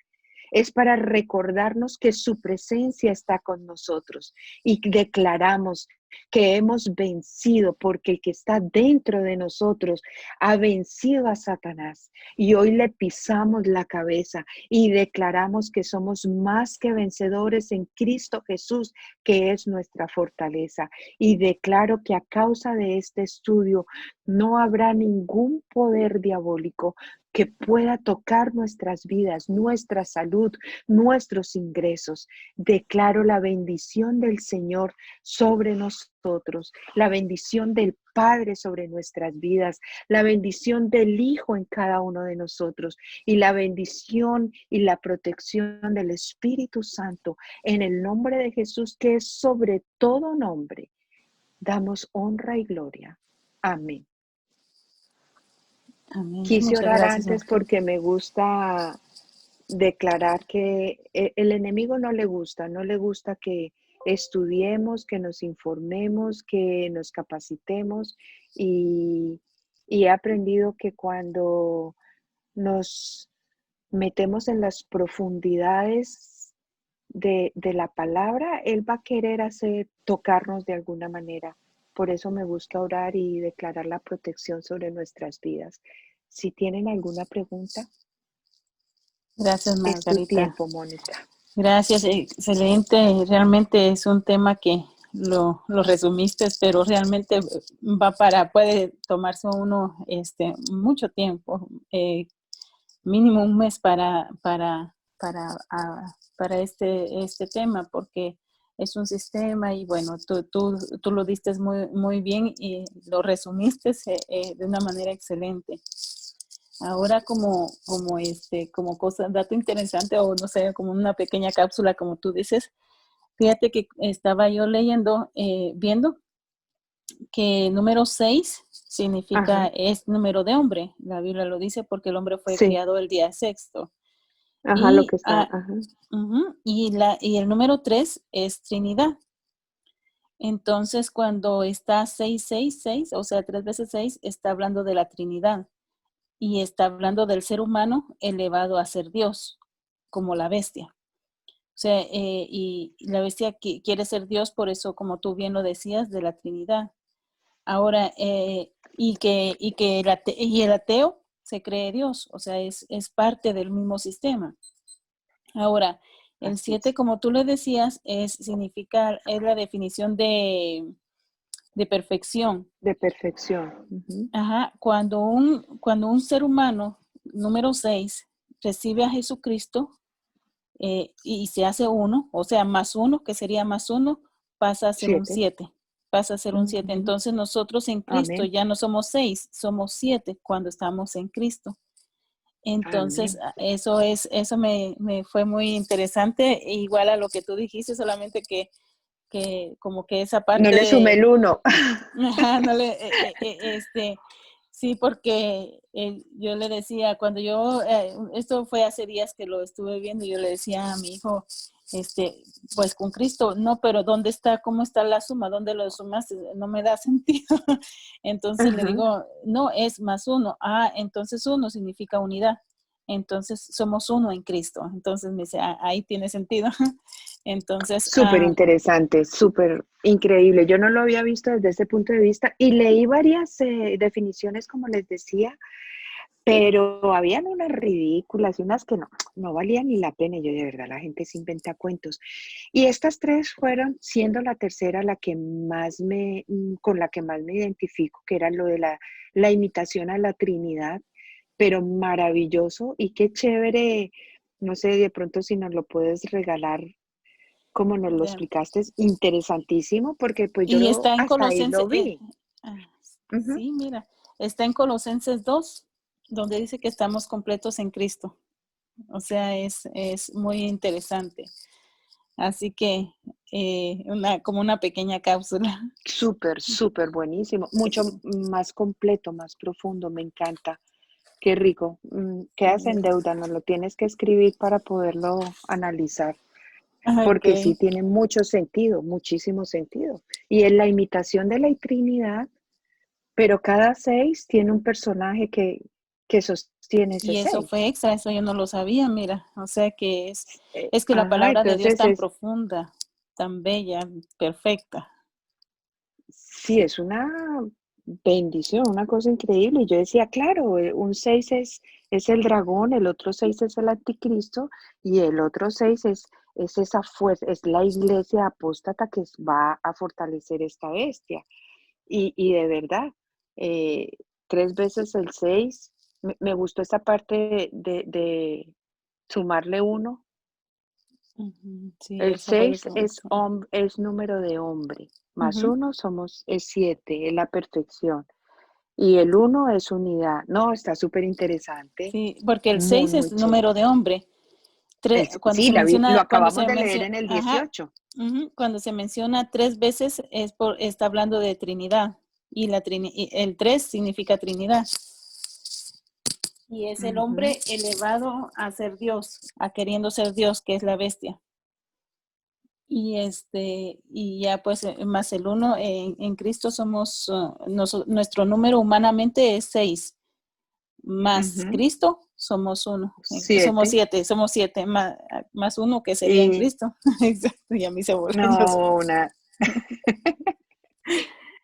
Speaker 1: Es para recordarnos que su presencia está con nosotros y declaramos que hemos vencido porque el que está dentro de nosotros ha vencido a Satanás y hoy le pisamos la cabeza y declaramos que somos más que vencedores en Cristo Jesús, que es nuestra fortaleza. Y declaro que a causa de este estudio no habrá ningún poder diabólico que pueda tocar nuestras vidas, nuestra salud, nuestros ingresos. Declaro la bendición del Señor sobre nosotros, la bendición del Padre sobre nuestras vidas, la bendición del Hijo en cada uno de nosotros y la bendición y la protección del Espíritu Santo en el nombre de Jesús, que es sobre todo nombre. Damos honra y gloria. Amén.
Speaker 3: Amén.
Speaker 1: Quise
Speaker 3: Muchas
Speaker 1: orar
Speaker 3: gracias,
Speaker 1: antes porque me gusta declarar que el enemigo no le gusta que estudiemos, que nos informemos, que nos capacitemos y he aprendido que cuando nos metemos en las profundidades de la palabra, Él va a querer tocarnos de alguna manera. Por eso me gusta orar y declarar la protección sobre nuestras vidas. Si tienen alguna pregunta,
Speaker 3: Gracias,
Speaker 1: es tu
Speaker 3: Margarita.
Speaker 1: tiempo, Mónica.
Speaker 3: Gracias, excelente. Realmente es un tema que lo resumiste, pero realmente puede tomarse uno mucho tiempo, mínimo un mes para este tema, porque es un sistema y bueno, tú lo diste muy bien y lo resumiste de una manera excelente. Ahora como dato interesante o no sé, como una pequeña cápsula como tú dices, fíjate que estaba yo viendo que número 6 significa,
Speaker 1: Ajá,
Speaker 3: es número de hombre. La Biblia lo dice porque el hombre fue
Speaker 1: sí,
Speaker 3: criado el día sexto.
Speaker 1: ajá, lo
Speaker 3: Y,
Speaker 1: que está, ajá.
Speaker 3: y el número 3 es Trinidad. Entonces, cuando está 666, o sea, 3 veces 6, está hablando de la Trinidad. Y está hablando del ser humano elevado a ser Dios, como la bestia. O sea, y la bestia quiere ser Dios, por eso, como tú bien lo decías, de la Trinidad. Ahora, y el ateo se cree Dios, o sea, es parte del mismo sistema. Ahora, el
Speaker 1: Así
Speaker 3: 7,
Speaker 1: es.
Speaker 3: como tú le decías, es la definición de perfección.
Speaker 1: De perfección. Ujú.
Speaker 3: Ajá, cuando un ser humano, número 6, recibe a Jesucristo y se hace uno, o sea, más uno, que sería más uno, pasa a ser un
Speaker 1: 7.
Speaker 3: 7. Pasa a ser un 7.
Speaker 1: Ujú.
Speaker 3: Entonces nosotros en Cristo
Speaker 1: Amén.
Speaker 3: ya no somos 6, somos 7 cuando estamos en Cristo. Entonces,
Speaker 1: Amén.
Speaker 3: eso me fue muy interesante, igual a lo que tú dijiste, solamente que como que esa
Speaker 1: No
Speaker 3: parte
Speaker 1: le sume
Speaker 3: de,
Speaker 1: el 1.
Speaker 3: ajá, no le, sí, porque yo le decía, esto fue hace días que lo estuve viendo, yo le decía a mi hijo, pues con Cristo, no, pero ¿dónde está, cómo está la suma? ¿Dónde lo sumas? No me da sentido. Entonces le
Speaker 1: Ajá.
Speaker 3: digo, no, es más uno. Ah, entonces uno significa unidad. Entonces somos uno en Cristo. Entonces me dice, ahí tiene sentido. Entonces,
Speaker 1: Súper interesante, súper increíble. Yo no lo había visto desde ese punto de vista y leí varias definiciones, como les decía, pero habían unas ridículas y unas que no valían ni la pena. Y yo, de verdad, la gente se inventa cuentos. Y estas tres fueron, siendo la tercera la que más con la que más me identifico, que era lo de la imitación a la Trinidad, pero maravilloso y qué chévere, no sé, de pronto si nos lo puedes regalar como nos lo
Speaker 3: Ya.
Speaker 1: explicaste, es interesantísimo porque pues
Speaker 3: Y
Speaker 1: yo
Speaker 3: está en
Speaker 1: hasta ahí
Speaker 3: Colosenses,
Speaker 1: lo vi.
Speaker 3: ah,
Speaker 1: Ujú.
Speaker 3: sí, mira, está en Colosenses 2, donde dice que estamos completos en Cristo. O sea, es muy interesante. Así que como una pequeña cápsula.
Speaker 1: Súper, súper buenísimo, mucho más completo, más profundo, me encanta. Qué rico. Quedas en deuda, nos lo tienes que escribir para poderlo analizar, porque sí
Speaker 3: Ok.
Speaker 1: tiene mucho sentido, muchísimo sentido. Y en la imitación de la Trinidad, pero cada seis tiene un personaje que sostiene ese
Speaker 3: Y eso
Speaker 1: seis.
Speaker 3: fue extra, eso yo no lo sabía, mira. O sea que es que la
Speaker 1: Ajá,
Speaker 3: palabra de Dios
Speaker 1: entonces
Speaker 3: tan profunda, tan bella, perfecta.
Speaker 1: sí, es una bendición, una cosa increíble. Y yo decía, claro, un seis es el dragón, el otro seis es el anticristo y el otro seis es esa fuerza, es la iglesia apóstata que va a fortalecer esta bestia. Y de verdad, eh, tres veces el seis, me gustó esta parte de sumarle uno.
Speaker 3: Ujú, sí,
Speaker 1: El
Speaker 3: eso fue lo
Speaker 1: 6
Speaker 3: que me
Speaker 1: es,
Speaker 3: gustó.
Speaker 1: es número de hombre, más
Speaker 3: Ujú,
Speaker 1: uno es 7, es la perfección. Y el uno es unidad. No, está súper interesante,
Speaker 3: sí, porque el
Speaker 1: muy,
Speaker 3: 6
Speaker 1: muy
Speaker 3: es número
Speaker 1: chévere.
Speaker 3: de hombre. Cuando
Speaker 1: Sí,
Speaker 3: se
Speaker 1: lo
Speaker 3: menciona,
Speaker 1: acabamos de leer en el
Speaker 3: ajá,
Speaker 1: 18.
Speaker 3: cuando se menciona tres veces está hablando de Trinidad y y el tres significa Trinidad y es el
Speaker 1: Ujú,
Speaker 3: hombre elevado a ser Dios, a queriendo ser Dios, que es la bestia. Y y ya pues más el uno en Cristo somos nuestro número humanamente es 6 más
Speaker 1: ujú,
Speaker 3: Cristo somos uno,
Speaker 1: siete.
Speaker 3: somos siete más uno que sería en
Speaker 1: Y
Speaker 3: Cristo. Exacto, y a mí se voló yo
Speaker 1: no,
Speaker 3: sola.
Speaker 1: una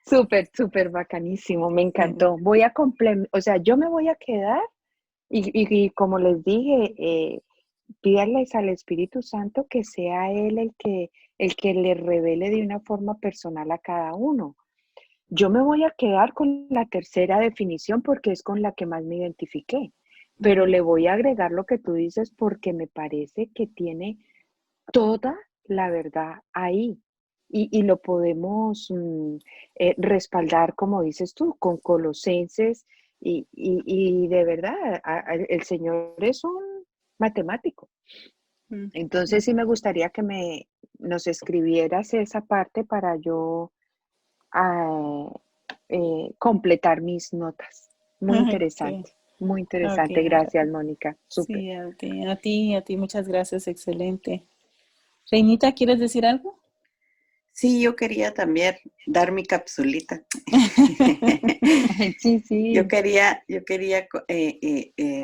Speaker 1: súper, súper bacanísimo, me
Speaker 3: Sí.
Speaker 1: encantó. Voy a complementar, o sea, yo me voy a quedar y como les dije, pídanles al Espíritu Santo que sea Él el que le revele de una forma personal a cada uno. Yo me voy a quedar con la tercera definición porque es con la que más me identifiqué, pero
Speaker 3: Ujú,
Speaker 1: le voy a agregar lo que tú dices porque me parece que tiene toda la verdad ahí y lo podemos respaldar, como dices tú, con Colosenses y de verdad, el Señor es un matemático.
Speaker 3: ujú,
Speaker 1: Entonces sí
Speaker 3: ujú.
Speaker 1: me gustaría que nos escribieras esa parte para yo ah, completar mis notas.
Speaker 3: Ok,
Speaker 1: Muy
Speaker 3: ok,
Speaker 1: interesante. Gracias, Mónica. Súper.
Speaker 3: sí, a ti, muchas gracias, excelente. Reinita, ¿quieres decir algo?
Speaker 2: Sí, yo quería también dar mi capsulita.
Speaker 1: Sí, sí.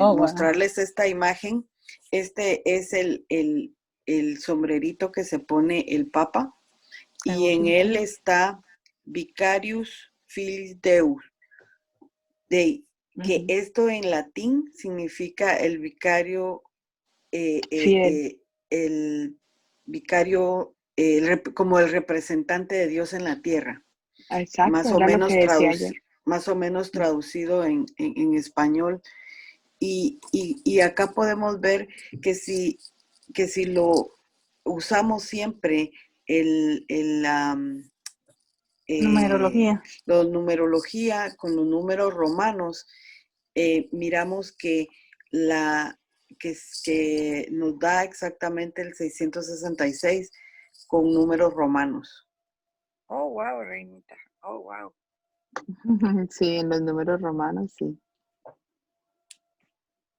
Speaker 3: Oh, wow.
Speaker 2: Mostrarles esta imagen. Este es el sombrerito que se pone el Papa
Speaker 3: Qué
Speaker 2: y en él
Speaker 3: bonito.
Speaker 2: está Vicarius Filis Dei, que
Speaker 1: Ujú.
Speaker 2: esto en latín significa el vicario,
Speaker 1: Fiel.
Speaker 2: el vicario, como el representante de Dios en la tierra,
Speaker 1: Exacto,
Speaker 2: más o
Speaker 1: era lo que
Speaker 2: menos,
Speaker 1: decía ayer.
Speaker 2: más o menos traducido en español. Y acá podemos ver que que si lo usamos siempre el
Speaker 3: Numerología.
Speaker 2: la numerología con los números romanos, miramos la, que nos da exactamente el 666 con números romanos.
Speaker 1: Oh, wow, Reinita. Oh, wow. Sí, en los números romanos, sí.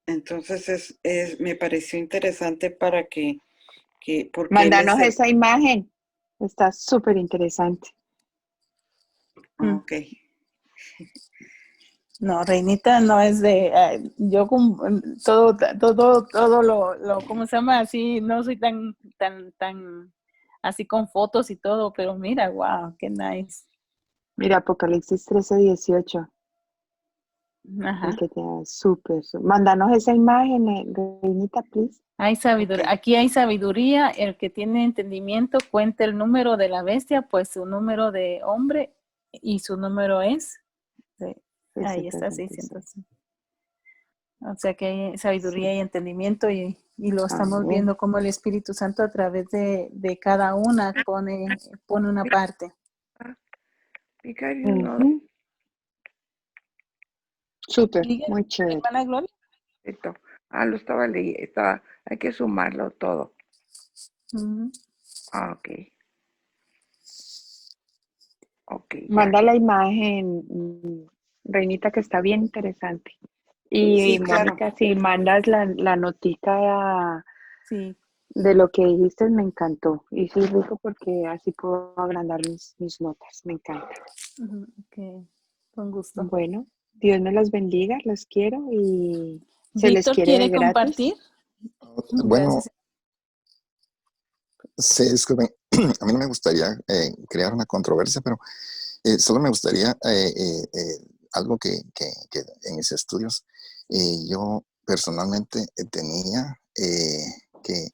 Speaker 2: Entonces me pareció interesante porque él es
Speaker 1: Mándanos esa imagen. Está súper interesante.
Speaker 3: Mm.
Speaker 2: ok.
Speaker 3: No, Reinita no es de, yo con todo ¿cómo se llama? Así, no soy tan, así con fotos y todo, pero mira, wow, qué nice.
Speaker 1: Mira, Apocalipsis 13:18. El
Speaker 3: Ajá.
Speaker 1: que tiene súper. Mándanos esa imagen, Reinita, please.
Speaker 3: Hay
Speaker 2: Ok.
Speaker 3: sabiduría. Aquí hay sabiduría. El que tiene entendimiento cuenta el número de la bestia, pues su número de hombre y su número es. Sí, ahí está,
Speaker 1: 666.
Speaker 3: 600. O sea que hay
Speaker 1: Sí.
Speaker 3: sabiduría y entendimiento y lo estamos
Speaker 1: Amén.
Speaker 3: viendo como el Espíritu Santo a través de cada una pone una parte.
Speaker 4: Vicario, no,
Speaker 1: Ujú. Súper,
Speaker 3: Diga,
Speaker 1: muy chévere.
Speaker 3: hermana Gloria.
Speaker 4: esto. Lo estaba leyendo, hay que sumarlo todo.
Speaker 3: Ujú.
Speaker 4: Ok, ok, ya.
Speaker 1: Manda la imagen, Reinita, que está bien interesante. Y
Speaker 2: Sí, claro.
Speaker 1: Mónica, si mandas la notica
Speaker 3: Sí,
Speaker 1: de lo que dijiste, me encantó. Y sí, rico porque así puedo agrandar mis notas. Me encanta.
Speaker 3: ujú, ok, con gusto.
Speaker 1: Bueno, Dios me los bendiga, los quiero y se les
Speaker 3: Víctor
Speaker 1: quiere de
Speaker 3: quiere
Speaker 1: gratis.
Speaker 3: compartir.
Speaker 5: Bueno,
Speaker 3: Gracias.
Speaker 5: sí, disculpen, a mí no me gustaría crear una controversia, pero solo me gustaría algo que en mis estudios yo personalmente tenía que,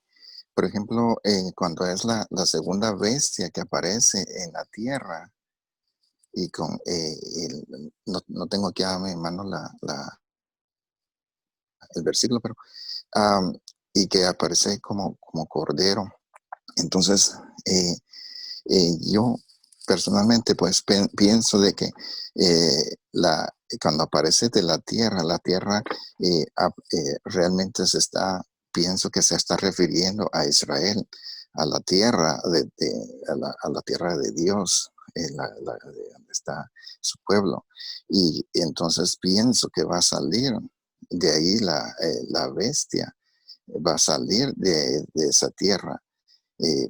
Speaker 5: por ejemplo, cuando es la segunda bestia que aparece en la tierra y con, no tengo aquí a mi mano el versículo, pero, am, y que aparece como cordero. Entonces, yo personalmente pues pienso de que cuando aparece de la tierra realmente pienso que se está refiriendo a Israel, a la tierra a la tierra de Dios, de donde está su pueblo. Y entonces pienso que va a salir de ahí la bestia, va a salir de esa tierra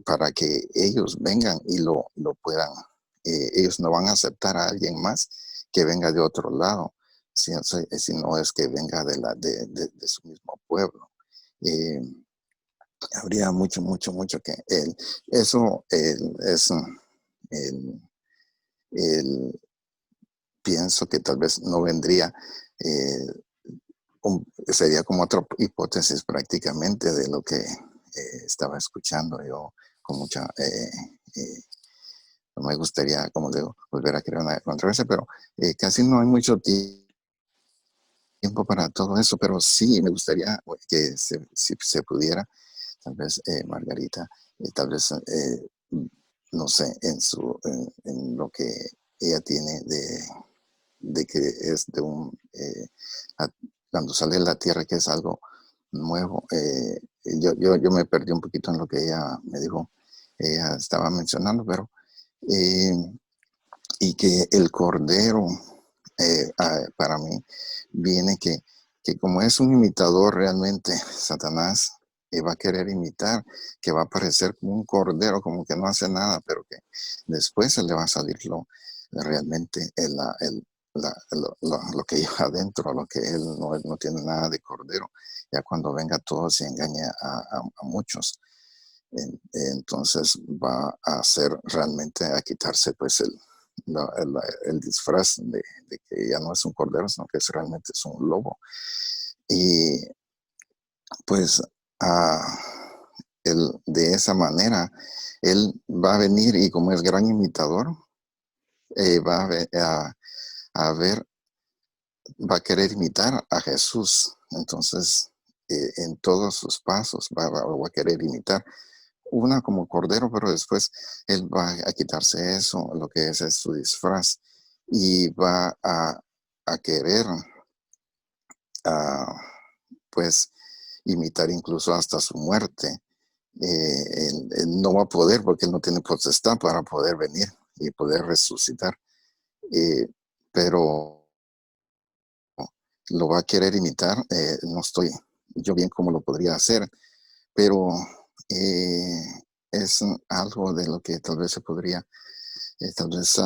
Speaker 5: para que ellos vengan y lo puedan. Ellos no van a aceptar a alguien más que venga de otro lado, si no es que venga de su mismo pueblo. Eh, Habría mucho que eso es el, el- pienso que tal vez no vendría. Sería como otra hipótesis prácticamente de lo que estaba escuchando yo con mucha no me gustaría, como digo, volver a crear una controversia, pero casi no hay mucho tiempo para todo eso, pero sí me gustaría que si se pudiera, tal vez Margarita, tal vez, no sé, en lo que ella tiene de que es de cuando sale de la tierra, que es algo nuevo. Yo me perdí un poquito en lo que ella me dijo, ella estaba mencionando, pero eh, y que el cordero para mí viene que como es un imitador realmente, Satanás va a querer imitar, que va a parecer como un cordero, como que no hace nada, pero que después se le va a salir realmente lo que lleva adentro, lo que él no tiene nada de cordero, ya cuando venga todo se engaña a muchos. Entonces va a hacer realmente a quitarse pues el disfraz de que ya no es un cordero, sino que realmente es un lobo. Y pues de esa manera, él va a venir y como es gran imitador, va a ver, va a querer imitar a Jesús. Entonces, en todos sus pasos va a querer imitar una como cordero, pero después él va a quitarse eso, lo que es su disfraz, y va a querer, ah, pues, imitar incluso hasta su muerte. Él no va a poder porque él no tiene potestad para poder venir y poder resucitar, pero lo va a querer imitar. No estoy yo bien cómo lo podría hacer, pero eh, es algo de lo que tal vez se podría tal vez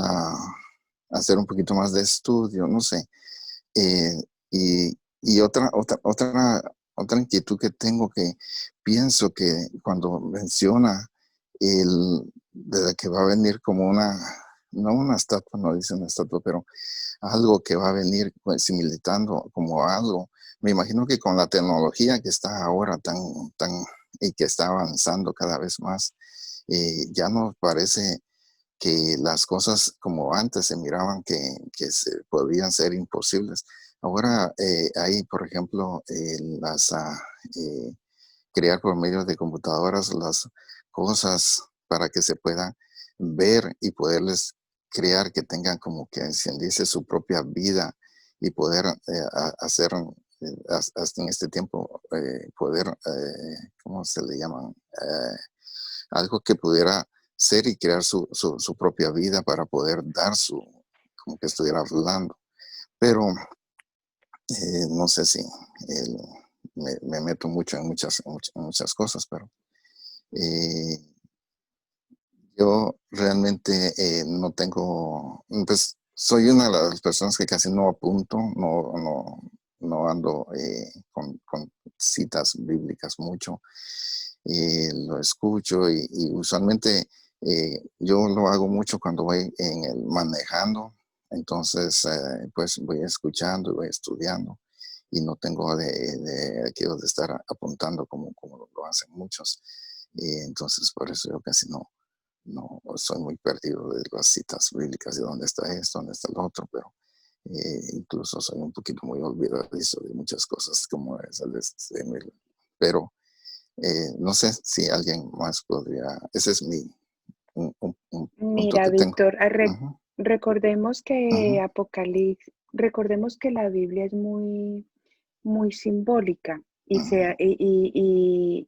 Speaker 5: hacer un poquito más de estudio, no sé. Eh, y otra inquietud que tengo que pienso que cuando menciona de que va a venir como no una estatua, no dice una estatua, pero algo que va a venir pues, similitando como algo. Me imagino que con la tecnología que está ahora y que está avanzando cada vez más, ya nos parece que las cosas como antes se miraban que se podían ser imposibles. Ahora hay, por ejemplo, crear por medio de computadoras las cosas para que se puedan ver y poderles crear que tengan como que se dice su propia vida y poder hacer hasta en este tiempo poder ¿cómo se le llaman? Algo que pudiera ser y crear su propia vida para poder dar como que estuviera hablando. Pero no sé si el- me meto mucho en muchas cosas, pero eh, yo realmente no tengo, pues soy una de las personas que casi no apunto, no ando con citas bíblicas mucho. Lo escucho y usualmente yo lo hago mucho cuando voy manejando, entonces pues voy escuchando y voy estudiando y no tengo de aquello de estar apuntando como lo hacen muchos. Entonces por eso yo casi no soy muy perdido de las citas bíblicas, de dónde está esto, dónde está el otro, pero incluso soy un poquito muy olvidadizo de muchas cosas como es pero no sé si alguien más podría, ese es un punto
Speaker 1: Mira,
Speaker 5: que tengo.
Speaker 1: Víctor,
Speaker 5: Ujú,
Speaker 1: recordemos que
Speaker 5: ujú,
Speaker 1: recordemos que la Biblia es muy simbólica
Speaker 5: ujú,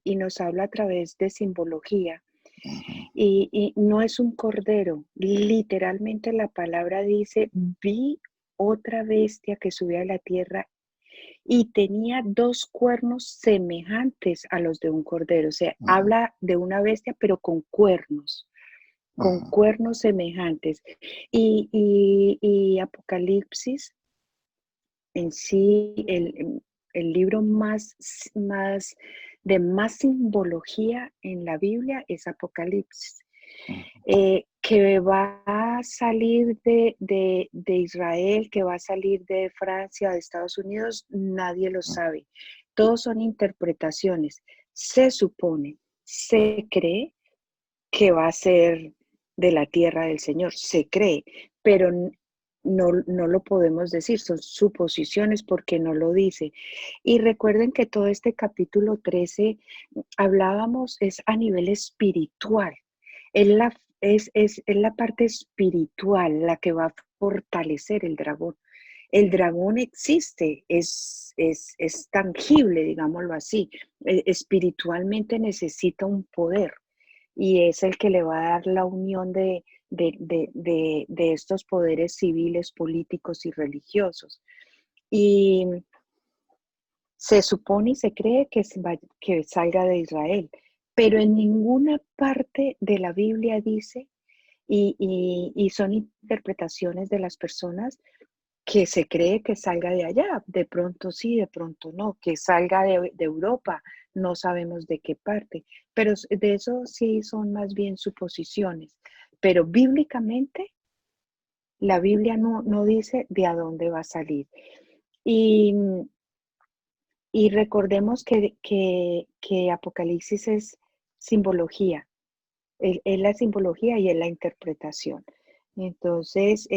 Speaker 1: y nos habla a través de simbología.
Speaker 5: ujú,
Speaker 1: Y no es un cordero, literalmente la palabra dice, vi otra bestia que subía de la tierra y tenía dos cuernos semejantes a los de un cordero. O sea,
Speaker 5: ujú,
Speaker 1: habla de una bestia, pero con
Speaker 5: ujú,
Speaker 1: cuernos semejantes. Y Apocalipsis en sí, el libro de más simbología en la Biblia es Apocalipsis. Que va a salir de Israel, que va a salir de Francia, de Estados Unidos, nadie lo
Speaker 5: ujú,
Speaker 1: sabe. Todos son interpretaciones. Se supone, se cree que va a ser de la tierra del Señor, se cree, pero no lo podemos decir, son suposiciones porque no lo dice. Y recuerden que todo este capítulo 13 hablábamos es a nivel espiritual, es la parte espiritual la que va a fortalecer el dragón. El dragón existe, es tangible, digámoslo así. Espiritualmente necesita un poder y es el que le va a dar la unión de estos poderes civiles, políticos y religiosos. Y se supone y se cree que salga de Israel, pero en ninguna parte de la Biblia dice, y son interpretaciones de las personas, que se cree que salga de allá. De pronto sí, de pronto no, que salga de Europa, no sabemos de qué parte, pero de eso sí son más bien suposiciones. Pero bíblicamente, la Biblia no dice de a dónde va a salir. Y, y recordemos que Apocalipsis es simbología, es la simbología y es la interpretación. Entonces,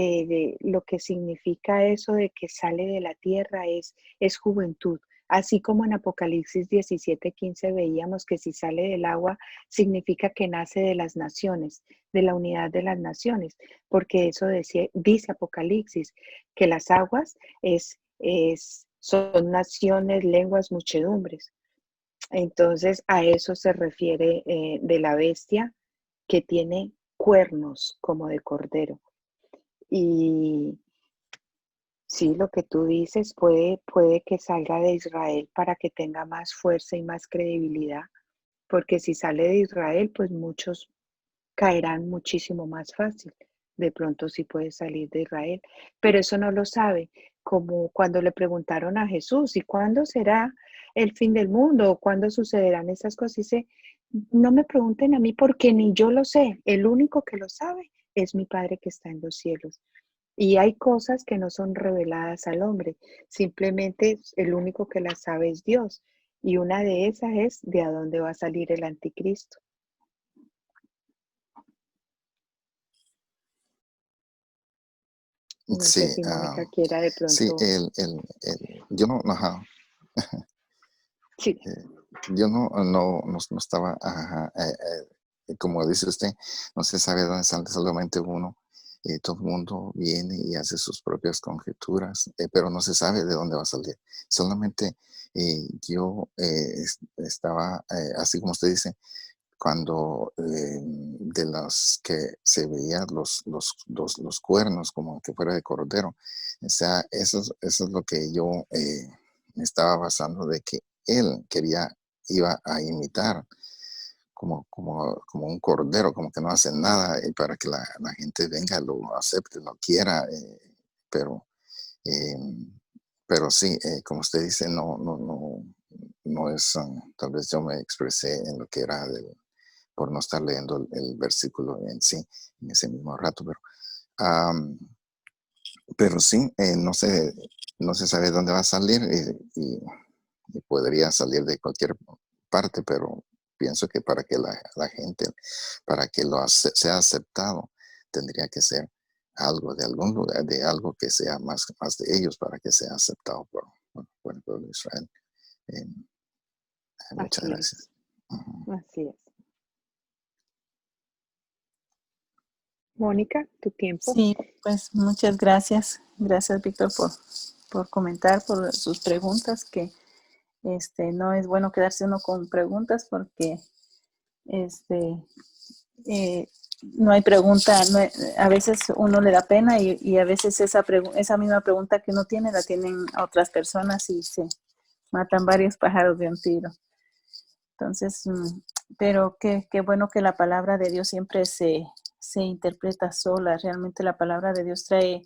Speaker 1: lo que significa eso de que sale de la tierra es juventud. Así como en Apocalipsis 17:15 veíamos que si sale del agua significa que nace de las naciones, de la unidad de las naciones, porque eso dice Apocalipsis, que las aguas son naciones, lenguas, muchedumbres. Entonces, a eso se refiere de la bestia que tiene cuernos como de cordero. Y sí, lo que tú dices puede que salga de Israel para que tenga más fuerza y más credibilidad, porque si sale de Israel, pues muchos caerán muchísimo más fácil. De pronto sí puede salir de Israel, pero eso no lo sabe. Como cuando le preguntaron a Jesús, ¿y cuándo será el fin del mundo? ¿O cuándo sucederán esas cosas? Dice, no me pregunten a mí porque ni yo lo sé. El único que lo sabe es mi Padre que está en los cielos. Y hay cosas que no son reveladas al hombre, simplemente el único que las sabe es Dios. Y una de esas es de a dónde va a salir el anticristo. No
Speaker 5: Sí,
Speaker 1: sé si Mónica quiera de
Speaker 5: sí,
Speaker 1: pronto.
Speaker 5: yo no, ajá,
Speaker 1: Sí,
Speaker 5: eh, yo no estaba, ajá, como dice usted, no se sabe dónde sale solamente uno. Todo el mundo viene y hace sus propias conjeturas, pero no se sabe de dónde va a salir. Solamente yo estaba, así como usted dice, cuando de las que se veían los cuernos como que fuera de cordero. O sea, eso es lo que yo me estaba basando de que él iba a imitar como un cordero, como que no hace nada para que la gente venga, lo acepte, lo quiera, pero, eh, pero sí, como usted dice, no es, tal vez yo me expresé en lo que era por no estar leyendo el versículo en sí, en ese mismo rato, am, pero sí, no se sabe dónde va a salir y podría salir de cualquier parte, pero pienso que para que la gente, para que sea aceptado, tendría que ser algo de algún lugar, de algo que sea más de ellos para que sea aceptado por el pueblo de Israel. Eh, Muchas
Speaker 1: así es,
Speaker 5: gracias. Ujú.
Speaker 1: así es. Mónica, tu tiempo.
Speaker 3: Sí, pues muchas gracias. Gracias, Víctor, por comentar, por sus preguntas, que no es bueno quedarse uno con preguntas porque este, eh, no hay pregunta, a veces uno le da pena y a veces esa misma pregunta que uno tiene la tienen otras personas y se matan varios pájaros de un tiro. Entonces, pero qué bueno que la palabra de Dios siempre se interpreta sola. Realmente la palabra de Dios trae